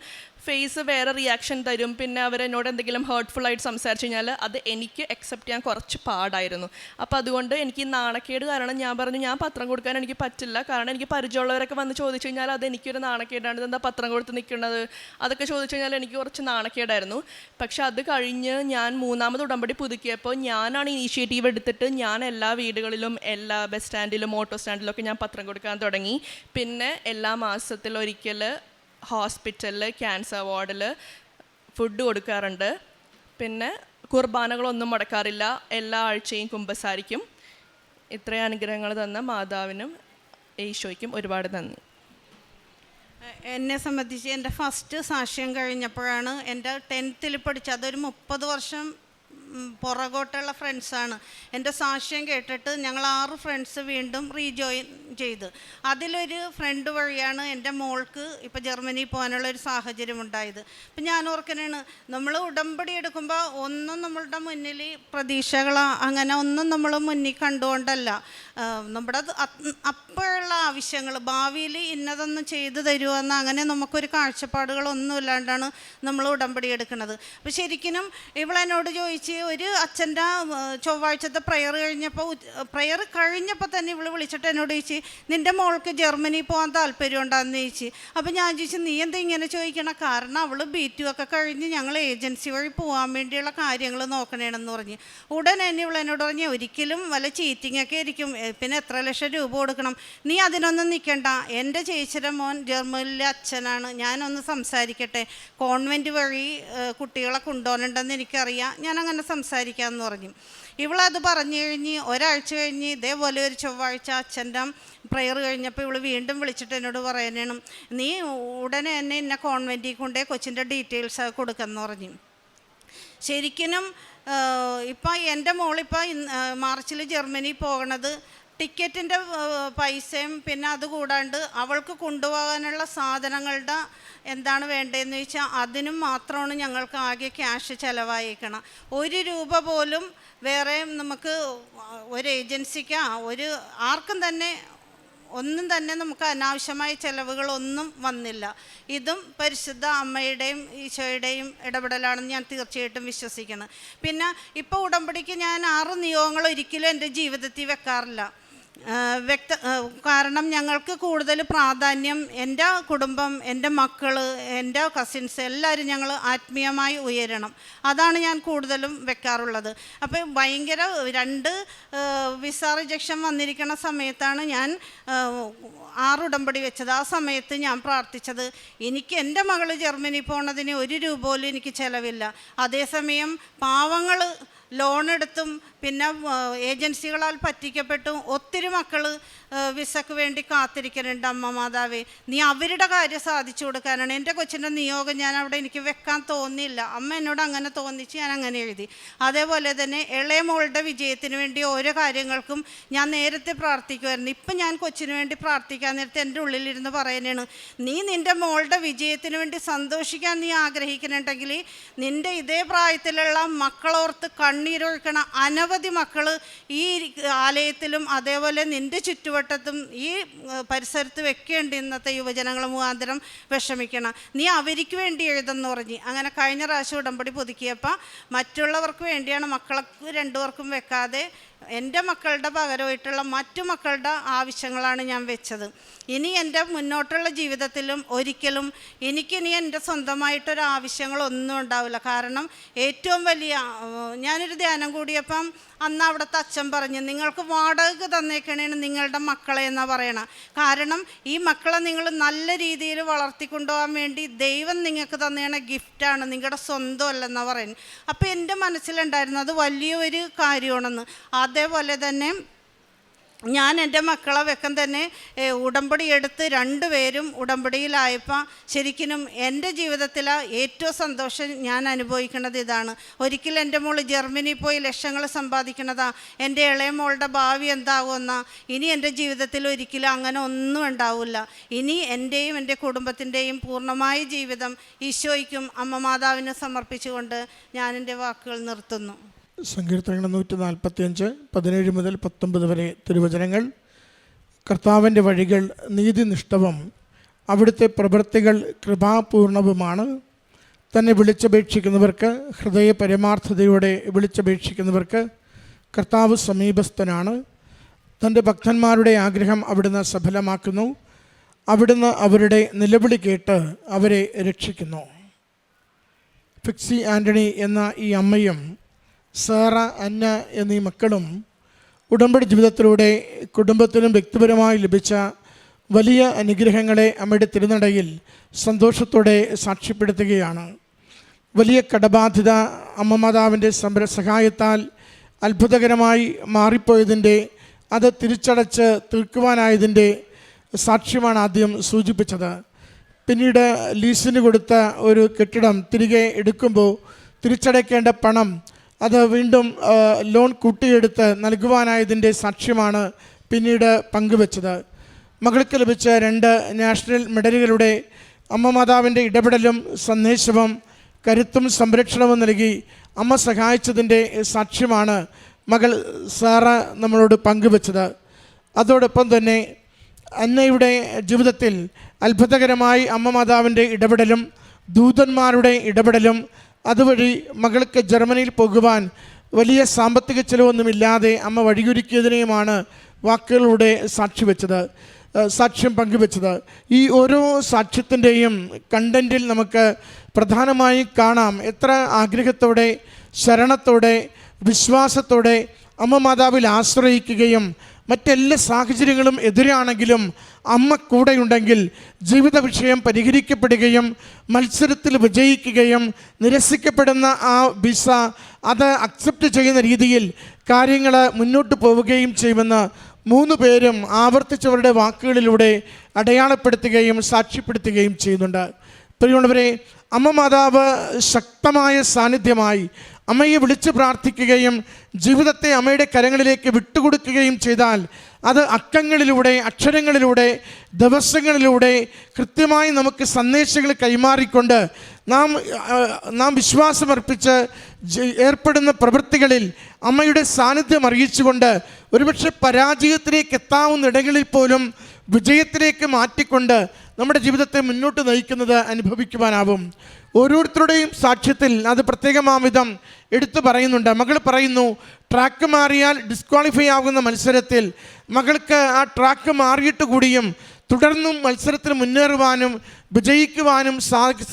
ഫേസ് വേറെ റിയാക്ഷൻ തരും. പിന്നെ അവരെന്നോട് എന്തെങ്കിലും ഹേർട്ട്ഫുൾ ആയിട്ട് സംസാരിച്ച് കഴിഞ്ഞാൽ അത് എനിക്ക് അക്സെപ്റ്റ് ചെയ്യാൻ കുറച്ച് പാടായിരുന്നു. അപ്പോൾ അതുകൊണ്ട് എനിക്ക് ഈ നാണക്കേട് കാരണം ഞാൻ പറഞ്ഞു ഞാൻ പത്രം കൊടുക്കാൻ എനിക്ക് പറ്റില്ല. കാരണം എനിക്ക് പരിചയമുള്ളവരൊക്കെ വന്ന് ചോദിച്ചു കഴിഞ്ഞാൽ അത് എനിക്കൊരു നാണക്കേടാണ്, ഇതെന്താ പത്രം കൊടുത്ത് നിൽക്കുന്നത്, അതൊക്കെ ചോദിച്ചു കഴിഞ്ഞാൽ എനിക്ക് കുറച്ച് നാണക്കേടായിരുന്നു. പക്ഷെ അത് കഴിഞ്ഞ് ഞാൻ 3-ാമത് ഉടമ്പടി പുതുക്കിയപ്പോൾ ഞാനാണ് ഇനീഷ്യേറ്റീവ് എടുത്തിട്ട് ഞാൻ എല്ലാ വീടുകളിലും, എല്ലാ ബസ് സ്റ്റാൻഡിലും, ഓട്ടോ സ്റ്റാൻഡിലൊക്കെ ഞാൻ പത്രം കൊടുക്കാൻ തുടങ്ങി. പിന്നെ എല്ലാ മാസത്തിലൊരിക്കൽ ഹോസ്പിറ്റലിൽ, ക്യാൻസർ വാർഡിൽ ഫുഡ് കൊടുക്കാറുണ്ട്. പിന്നെ കുർബാനകളൊന്നും മുടക്കാറില്ല, എല്ലാ ആഴ്ചയും കുമ്പസാരിക്കും. ഇത്രയും അനുഗ്രഹങ്ങൾ തന്ന മാതാവിനും ഈശോയ്ക്കും ഒരുപാട് നന്ദി. എന്നെ സംബന്ധിച്ച് എൻ്റെ ഫസ്റ്റ് സാക്ഷ്യം കഴിഞ്ഞപ്പോഴാണ് എൻ്റെ 10th പഠിച്ചത്. അതൊരു 30 വർഷം പുറകോട്ടുള്ള ഫ്രണ്ട്സാണ്. എൻ്റെ സാക്ഷ്യം കേട്ടിട്ട് ഞങ്ങൾ 6 ഫ്രണ്ട്സ് വീണ്ടും റീജോയിൻ ചെയ്ത്. അതിലൊരു ഫ്രണ്ട് വഴിയാണ് എൻ്റെ മോൾക്ക് ഇപ്പോൾ ജർമ്മനി പോകാനുള്ള ഒരു സാഹചര്യം ഉണ്ടായത്. അപ്പം ഞാൻ ഓർക്കണേണ്, നമ്മൾ ഉടമ്പടി എടുക്കുമ്പോൾ ഒന്നും നമ്മളുടെ മുന്നിൽ പ്രതീക്ഷകളോ അങ്ങനെ ഒന്നും നമ്മൾ മുന്നിൽ കണ്ടുകൊണ്ടല്ല, നമ്മുടെ അപ്പോഴുള്ള ആവശ്യങ്ങൾ, ഭാവിയിൽ ഇന്നതൊന്നും ചെയ്തു തരുമെന്ന് അങ്ങനെ നമുക്കൊരു കാഴ്ചപ്പാടുകളൊന്നും ഇല്ലാണ്ടാണ് നമ്മൾ ഉടമ്പടി എടുക്കുന്നത്. അപ്പോൾ ശരിക്കും ഇവളെന്നോട് ചോദിച്ച്, ഒരു അച്ഛൻ്റെ ചൊവ്വാഴ്ചത്തെ പ്രെയർ കഴിഞ്ഞപ്പോൾ തന്നെ ഇവൾ വിളിച്ചിട്ട് എന്നോട് ചോദിച്ച് നിൻ്റെ മോൾക്ക് ജർമ്മനി പോകാൻ താല്പര്യം ഉണ്ടാകുന്ന ചോദിച്ച്. അപ്പോൾ ഞാൻ ചോദിച്ചു നീ എന്താ ഇങ്ങനെ ചോദിക്കണം? കാരണം അവൾ B2 ഒക്കെ കഴിഞ്ഞ് ഞങ്ങൾ ഏജൻസി വഴി പോകാൻ വേണ്ടിയുള്ള കാര്യങ്ങൾ നോക്കണേണെന്ന് പറഞ്ഞ്. ഉടനെ തന്നെ ഇവൾ എന്നോട് പറഞ്ഞ് ഒരിക്കലും വല്ല ചീറ്റിംഗ് ഒക്കെ ആയിരിക്കും, പിന്നെ എത്ര ലക്ഷം രൂപ കൊടുക്കണം, നീ അതിനൊന്നും നിൽക്കണ്ട, എൻ്റെ ചേച്ചിയുടെ മോൻ ജർമ്മനിയിലെ അച്ഛനാണ്, ഞാനൊന്ന് സംസാരിക്കട്ടെ, കോൺവെൻറ്റ് വഴി കുട്ടികളെ കൊണ്ടുപോകണമെന്ന് എനിക്കറിയാം, ഞാനങ്ങനെ സംസാരിക്കാമെന്ന് പറഞ്ഞു. ഇവളത് പറഞ്ഞു കഴിഞ്ഞ് ഒരാഴ്ച കഴിഞ്ഞ് ഇതേപോലെ ഒരു ചൊവ്വാഴ്ച അച്ഛൻ്റെ പ്രെയർ കഴിഞ്ഞപ്പോൾ ഇവൾ വീണ്ടും വിളിച്ചിട്ട് എന്നോട് പറയാനും നീ ഉടനെ തന്നെ എന്നെ കോൺവെൻറ്റിൽ കൊണ്ടേ കൊച്ചിൻ്റെ ഡീറ്റെയിൽസ് കൊടുക്കുമെന്ന് പറഞ്ഞു. ശരിക്കും ഇപ്പം എൻ്റെ മോളിപ്പോൾ മാർച്ചിൽ ജർമ്മനി പോകണത് ടിക്കറ്റിൻ്റെ പൈസയും പിന്നെ അതുകൂടാണ്ട് അവൾക്ക് കൊണ്ടുപോകാനുള്ള സാധനങ്ങളുടെ എന്താണ് വേണ്ടതെന്ന് ചോദിച്ചാൽ അതിനും മാത്രമാണ് ഞങ്ങൾക്ക് ആകെ ക്യാഷ് ചിലവായേക്കണം. 1 രൂപ പോലും വേറെ നമുക്ക് ഒരു ഏജൻസിക്ക് ആർക്കും തന്നെ ഒന്നും തന്നെ നമുക്ക് അനാവശ്യമായ ചിലവുകളൊന്നും വന്നില്ല. ഇതും പരിശുദ്ധ അമ്മയുടെയും ഈശോയുടെയും ഇടപെടലാണെന്ന് ഞാൻ തീർച്ചയായിട്ടും വിശ്വസിക്കുന്നു. പിന്നെ ഇപ്പോൾ ഉടമ്പടിക്ക് ഞാൻ 6 നിയോഗങ്ങൾ ഒരിക്കലും എൻ്റെ ജീവിതത്തിൽ വെക്കാറില്ല. കാരണം ഞങ്ങൾക്ക് കൂടുതൽ പ്രാധാന്യം എൻ്റെ കുടുംബം, എൻ്റെ മക്കൾ, എൻ്റെ കസിൻസ് എല്ലാവരും ഞങ്ങൾ ആത്മീയമായി ഉയരണം, അതാണ് ഞാൻ കൂടുതലും വെക്കാറുള്ളത്. അപ്പോൾ ഭയങ്കര 2 വിസ റിജക്ഷൻ വന്നിരിക്കുന്ന സമയത്താണ് ഞാൻ 6 ഉടമ്പടി വെച്ചത്. ആ സമയത്ത് ഞാൻ പ്രാർത്ഥിച്ചത് എനിക്ക് എൻ്റെ മകൾ ജർമ്മനി പോണതിന് 1 രൂപ പോലും എനിക്ക് ചിലവില്ല. അതേസമയം പാവങ്ങൾ ലോൺ എടുത്തും പിന്നെ ഏജൻസികളാൽ പറ്റിക്കപ്പെട്ടും ഒത്തിരി മക്കൾ വിസക്ക് വേണ്ടി കാത്തിരിക്കുന്നുണ്ട്. അമ്മ മാതാവേ, നീ അവരുടെ കാര്യം സാധിച്ചു കൊടുക്കാനാണ്. എൻ്റെ കൊച്ചിൻ്റെ നിയോഗം ഞാൻ അവിടെ എനിക്ക് വെക്കാൻ തോന്നിയില്ല. അമ്മ എന്നോട് അങ്ങനെ തോന്നിച്ച് ഞാൻ അങ്ങനെ എഴുതി. അതേപോലെ തന്നെ ഇളയ മോളുടെ വിജയത്തിന് വേണ്ടി ഓരോ കാര്യങ്ങൾക്കും ഞാൻ നേരത്തെ പ്രാർത്ഥിക്കുമായിരുന്നു. ഇപ്പം ഞാൻ കൊച്ചിന് വേണ്ടി പ്രാർത്ഥിക്കാൻ നേരത്തെ എൻ്റെ ഉള്ളിലിരുന്ന് പറയുന്നതാണ്, നീ നിൻ്റെ മോളുടെ വിജയത്തിന് വേണ്ടി സന്തോഷിക്കാൻ നീ ആഗ്രഹിക്കുന്നുണ്ടെങ്കിൽ നിൻ്റെ ഇതേ പ്രായത്തിലുള്ള മക്കളോർത്ത് കണ്ണീരൊഴുക്കണ അനവധി മക്കൾ ഈ ആലയത്തിലും അതേപോലെ നിൻ്റെ ചുറ്റുവട്ടത്തും ഈ പരിസരത്ത് വെക്കേണ്ട ഇന്നത്തെ യുവജനങ്ങൾ മുഖാന്തരം വിഷമിക്കണം. നീ അവർക്ക് വേണ്ടി എഴുതെന്ന് പറഞ്ഞ് അങ്ങനെ കഴിഞ്ഞ പ്രാവശ്യം ഉടമ്പടി പുതുക്കിയപ്പോൾ മറ്റുള്ളവർക്ക് വേണ്ടിയാണ് മക്കൾക്ക് രണ്ടുപേർക്കും വെക്കാതെ എൻ്റെ മക്കളുടെ പകരമായിട്ടുള്ള മറ്റു മക്കളുടെ ആവശ്യങ്ങളാണ് ഞാൻ വെച്ചത്. ഇനി എൻ്റെ മുന്നോട്ടുള്ള ജീവിതത്തിലും ഒരിക്കലും എനിക്കിനി എൻ്റെ സ്വന്തമായിട്ടൊരു ആവശ്യങ്ങളൊന്നും ഉണ്ടാവില്ല. കാരണം ഏറ്റവും വലിയ ഞാനൊരു ധ്യാനം കൂടിയപ്പം അന്ന് അവിടുത്തെ അച്ഛൻ പറഞ്ഞു, നിങ്ങൾക്ക് വാടക തന്നേക്കണേണ് നിങ്ങളുടെ മക്കളെ എന്നാണ് പറയണം. കാരണം ഈ മക്കളെ നിങ്ങൾ നല്ല രീതിയിൽ വളർത്തിക്കൊണ്ടുപോകാൻ വേണ്ടി ദൈവം നിങ്ങൾക്ക് തന്നേണ ഗിഫ്റ്റാണ്, നിങ്ങളുടെ സ്വന്തം അല്ലെന്നാണ് പറയുന്നത്. അപ്പോൾ എൻ്റെ മനസ്സിലുണ്ടായിരുന്നു അത് വലിയൊരു കാര്യമാണെന്ന്. അതേപോലെ തന്നെ ഞാൻ എൻ്റെ മക്കളെ വെക്കം തന്നെ ഉടമ്പടി എടുത്ത് രണ്ടുപേരും ഉടമ്പടിയിലായപ്പോൾ ശരിക്കും എൻ്റെ ജീവിതത്തിലെ ഏറ്റവും സന്തോഷം ഞാൻ അനുഭവിക്കുന്നത് ഇതാണ്. ഒരിക്കലും എൻ്റെ മോൾ ജർമ്മനി പോയി ലക്ഷങ്ങൾ സമ്പാദിക്കണതാ, എൻ്റെ ഇളയ മോളുടെ ഭാവി എന്താകുമെന്നാ. ഇനി എൻ്റെ ജീവിതത്തിൽ ഒരിക്കലും അങ്ങനെ ഒന്നും ഉണ്ടാവില്ല. ഇനി എൻ്റെയും എൻ്റെ കുടുംബത്തിൻ്റെയും പൂർണ്ണമായ ജീവിതം ഈശോയ്ക്കും അമ്മ മാതാവിനും സമർപ്പിച്ചുകൊണ്ട് ഞാൻ എൻ്റെ വാക്കുകൾ നിർത്തുന്നു. സങ്കീർത്തനങ്ങൾ 145 17 മുതൽ 19 വരെ തിരുവചനങ്ങൾ. കർത്താവിൻ്റെ വഴികൾ നീതിനിഷ്ഠവും അവിടുത്തെ പ്രവൃത്തികൾ കൃപാപൂർണവുമാണ്. തന്നെ വിളിച്ചപേക്ഷിക്കുന്നവർക്ക്, ഹൃദയ പരമാർത്ഥതയോടെ വിളിച്ചപേക്ഷിക്കുന്നവർക്ക് കർത്താവ് സമീപസ്ഥനാണ്. തൻ്റെ ഭക്തന്മാരുടെ ആഗ്രഹം അവിടുന്ന് സഫലമാക്കുന്നു. അവിടുന്ന് അവരുടെ നിലവിളി കേട്ട് അവരെ രക്ഷിക്കുന്നു. ഫിക്സി ആൻ്റണി എന്ന ഈ അമ്മയും സാറ, അന്ന എന്നീ മക്കളും ഉടമ്പടി ജീവിതത്തിലൂടെ കുടുംബത്തിനും വ്യക്തിപരമായി ലഭിച്ച വലിയ അനുഗ്രഹങ്ങളെ അമ്മയുടെ തിരുനടയിൽ സന്തോഷത്തോടെ സാക്ഷ്യപ്പെടുത്തുകയാണ്. വലിയ കടബാധ്യത അമ്മ മാതാവിൻ്റെ സഹായത്താൽ അത്ഭുതകരമായി മാറിപ്പോയതിൻ്റെ, അത് തിരിച്ചടച്ച് തീർക്കുവാനായതിൻ്റെ സാക്ഷ്യമാണ് ആദ്യം സൂചിപ്പിച്ചത്. പിന്നീട് ലീസിന് കൊടുത്ത ഒരു കെട്ടിടം തിരികെ എടുക്കുമ്പോൾ തിരിച്ചടയ്ക്കേണ്ട പണം അത് വീണ്ടും ലോൺ കൂട്ടിയെടുത്ത് നൽകുവാനായതിൻ്റെ സാക്ഷ്യമാണ് പിന്നീട് പങ്കുവച്ചത്. മകൾക്ക് ലഭിച്ച 2 നാഷണൽ മെഡലുകളുടെ അമ്മ മാതാവിൻ്റെ ഇടപെടലും സന്ദേശവും കരുത്തും സംരക്ഷണവും നൽകി അമ്മ സഹായിച്ചതിൻ്റെ സാക്ഷ്യമാണ് മകൾ സാറ നമ്മളോട് പങ്കുവച്ചത്. അതോടൊപ്പം തന്നെ അന്നയുടെ ജീവിതത്തിൽ അത്ഭുതകരമായി അമ്മ മാതാവിൻ്റെ ഇടപെടലും ദൂതന്മാരുടെ ഇടപെടലും അതുവഴി മകൾക്ക് ജർമ്മനിയിൽ പോകുവാൻ വലിയ സാമ്പത്തിക ചിലവൊന്നുമില്ലാതെ അമ്മ വഴിയൊരുക്കിയതിനെയുമാണ് വാക്കുകളിലൂടെ സാക്ഷ്യം പങ്കുവെച്ചത്. ഈ ഓരോ സാക്ഷ്യത്തിൻ്റെയും കണ്ടൻറ്റിൽ നമുക്ക് പ്രധാനമായും കാണാം എത്ര ആഗ്രഹത്തോടെ, ശരണത്തോടെ, വിശ്വാസത്തോടെ അമ്മ മാതാവിൽ ആശ്രയിക്കുകയും മറ്റെല്ലാ സാഹചര്യങ്ങളും എതിരാണെങ്കിലും അമ്മ കൂടെയുണ്ടെങ്കിൽ ജീവിത വിഷയം പരിഹരിക്കപ്പെടുകയും മത്സരത്തിൽ വിജയിക്കുകയും നിരസിക്കപ്പെടുന്ന ആ വിസ അത് അക്സെപ്റ്റ് ചെയ്യുന്ന രീതിയിൽ കാര്യങ്ങൾ മുന്നോട്ട് പോവുകയും ചെയ്യുമെന്ന് 3 പേരും ആവർത്തിച്ചവരുടെ വാക്കുകളിലൂടെ അടയാളപ്പെടുത്തുകയും സാക്ഷ്യപ്പെടുത്തുകയും ചെയ്യുന്നുണ്ട്. പ്രിയമുള്ളവരെ, അമ്മ മാതാവ് ശക്തമായ സാന്നിധ്യമായി അമ്മയെ വിളിച്ച് പ്രാർത്ഥിക്കുകയും ജീവിതത്തെ അമ്മയുടെ കരങ്ങളിലേക്ക് വിട്ടുകൊടുക്കുകയും ചെയ്താൽ അത് അക്കങ്ങളിലൂടെ, അക്ഷരങ്ങളിലൂടെ, ദിവസങ്ങളിലൂടെ കൃത്യമായി നമുക്ക് സന്ദേശങ്ങൾ കൈമാറിക്കൊണ്ട് നാം വിശ്വാസമർപ്പിച്ച് ഏർപ്പെടുന്ന പ്രവൃത്തികളിൽ അമ്മയുടെ സാന്നിധ്യം അറിയിച്ചുകൊണ്ട് ഒരുപക്ഷെ പരാജയത്തിലേക്ക് എത്താവുന്ന ഇടങ്ങളിൽ പോലും വിജയത്തിലേക്ക് മാറ്റിക്കൊണ്ട് നമ്മുടെ ജീവിതത്തെ മുന്നോട്ട് നയിക്കുന്നത് അനുഭവിക്കുവാനാവും. ഓരോരുത്തരുടെയും സാക്ഷ്യത്തിൽ അത് പ്രത്യേകമാവിധം എടുത്തു പറയുന്നുണ്ട്. മകൾ പറയുന്നു, ട്രാക്ക് മാറിയാൽ ഡിസ്ക്വാളിഫൈ ആകുന്ന മത്സരത്തിൽ മകൾക്ക് ആ ട്രാക്ക് മാറിയിട്ട് കൂടിയും തുടർന്നും മത്സരത്തിൽ മുന്നേറുവാനും വിജയിക്കുവാനും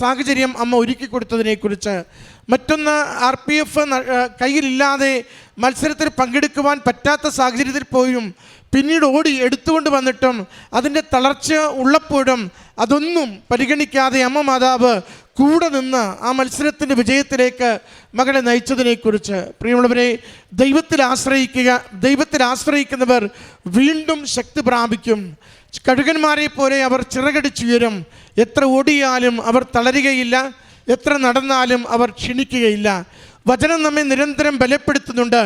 സാഹചര്യം അമ്മ ഒരുക്കി കൊടുത്തതിനെക്കുറിച്ച്. മറ്റൊന്ന്, RPF കയ്യിലില്ലാതെ മത്സരത്തിൽ പങ്കെടുക്കുവാൻ പറ്റാത്ത സാഹചര്യത്തിൽ പോയും പിന്നീട് എടുത്തുകൊണ്ട് വന്നിട്ടും അതിൻ്റെ തളർച്ച ഉള്ളപ്പോഴും അതൊന്നും പരിഗണിക്കാതെ അമ്മ മാതാവ് കൂടെ നിന്ന് ആ മത്സരത്തിൻ്റെ വിജയത്തിലേക്ക് മകളെ നയിച്ചതിനെക്കുറിച്ച്, പ്രിയമുള്ളവരെ, ദൈവത്തിൽ ആശ്രയിക്കുന്നവർ വീണ്ടും ശക്തി പ്രാപിക്കും. കഴുകന്മാരെ പോലെ അവർ ചിറകടിച്ചുയരും. എത്ര ഓടിയാലും അവർ തളരുകയില്ല, എത്ര നടന്നാലും അവർ ക്ഷീണിക്കുകയില്ല. വചനം നമ്മെ നിരന്തരം ബലപ്പെടുത്തുന്നുണ്ട്.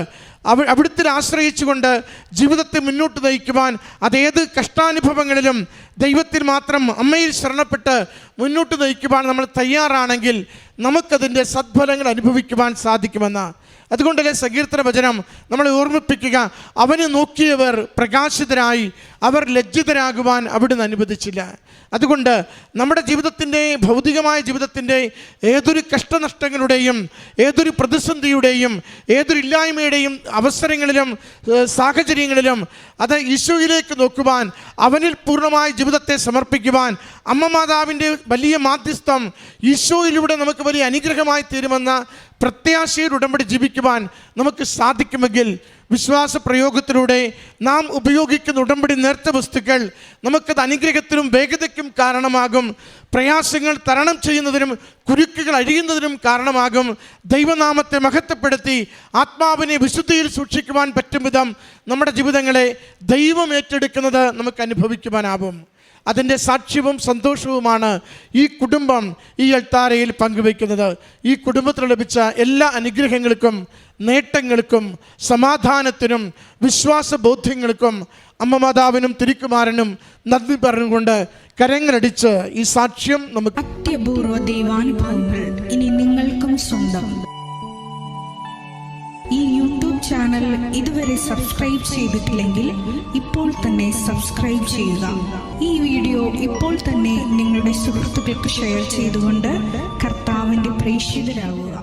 അവിടുത്തെ ആശ്രയിച്ചുകൊണ്ട് ജീവിതത്തെ മുന്നോട്ട് നയിക്കുവാൻ, അതേത് കഷ്ടാനുഭവങ്ങളിലും ദൈവത്തിൽ മാത്രം അമ്മയിൽ ശരണപ്പെട്ട് മുന്നോട്ട് നയിക്കുവാൻ നമ്മൾ തയ്യാറാണെങ്കിൽ നമുക്കതിൻ്റെ സദ്ഫലങ്ങൾ അനുഭവിക്കുവാൻ സാധിക്കുമെന്ന്. അതുകൊണ്ടല്ലേ സങ്കീർത്തന വചനം നമ്മളെ ഓർമ്മിപ്പിക്കുക, അവനെ നോക്കിയവർ പ്രകാശിതരായി, അവർ ലജ്ജിതരാകുവാൻ അവിടുന്ന് അനുവദിച്ചില്ല. അതുകൊണ്ട് നമ്മുടെ ജീവിതത്തിൻ്റെ, ഭൗതികമായ ജീവിതത്തിൻ്റെ ഏതൊരു കഷ്ടനഷ്ടങ്ങളുടെയും, ഏതൊരു പ്രതിസന്ധിയുടെയും, ഏതൊരു ഇല്ലായ്മയുടെയും അവസരങ്ങളിലും സാഹചര്യങ്ങളിലും അത് ഈശോയിലേക്ക് നോക്കുവാൻ, അവനിൽ പൂർണ്ണമായ ജീവിതത്തെ സമർപ്പിക്കുവാൻ അമ്മ മാതാവിൻ്റെ വലിയ മാധ്യസ്ഥം ഈശോയിലൂടെ നമുക്ക് വലിയ അനുഗ്രഹമായി തീരുമെന്ന പ്രത്യാശയിൽ ഉടമ്പടി ജീവിക്കുവാൻ നമുക്ക് സാധിക്കുമെങ്കിൽ, വിശ്വാസ പ്രയോഗത്തിലൂടെ നാം ഉപയോഗിക്കുന്ന ഉടമ്പടി നേർച്ച വസ്തുക്കൾ നമുക്കത് അനുഗ്രഹത്തിനും വേഗതയ്ക്കും കാരണമാകും. പ്രയാസങ്ങൾ തരണം ചെയ്യുന്നതിനും കുരുക്കുകൾ അഴിയുന്നതിനും കാരണമാകും. ദൈവനാമത്തെ മഹത്വപ്പെടുത്തി ആത്മാവിനെ വിശുദ്ധിയിൽ സൂക്ഷിക്കുവാൻ പറ്റും വിധം നമ്മുടെ ജീവിതങ്ങളെ ദൈവം ഏറ്റെടുക്കുന്നത് നമുക്ക് അനുഭവിക്കുവാനാവും. അതിൻ്റെ സാക്ഷ്യവും സന്തോഷവുമാണ് ഈ കുടുംബം ഈ അൾത്താരയിൽ പങ്കുവയ്ക്കുന്നത്. ഈ കുടുംബത്തിൽ ലഭിച്ച എല്ലാ അനുഗ്രഹങ്ങൾക്കും, നേട്ടങ്ങൾക്കും, സമാധാനത്തിനും, വിശ്വാസബോധ്യങ്ങൾക്കും അമ്മ മാതാവിനും തിരുക്കുമാരനും നന്ദി പറഞ്ഞുകൊണ്ട് കരങ്ങളടിച്ച് ഈ സാക്ഷ്യം നമുക്ക് അത്യപൂർവ ദൈവാനുഭവങ്ങൾ ഇനി നിങ്ങൾക്കും സ്വന്തം. ഈ യൂട്യൂബ് ചാനൽ ഇതുവരെ സബ്സ്ക്രൈബ് ചെയ്തിട്ടില്ലെങ്കിൽ ഇപ്പോൾ തന്നെ സബ്സ്ക്രൈബ് ചെയ്യുക. ഈ വീഡിയോ ഇപ്പോൾ തന്നെ നിങ്ങളുടെ സുഹൃത്തുക്കൾക്ക് ഷെയർ ചെയ്തുകൊണ്ട് കർത്താവിൻ്റെ പ്രേക്ഷിതരാകുക.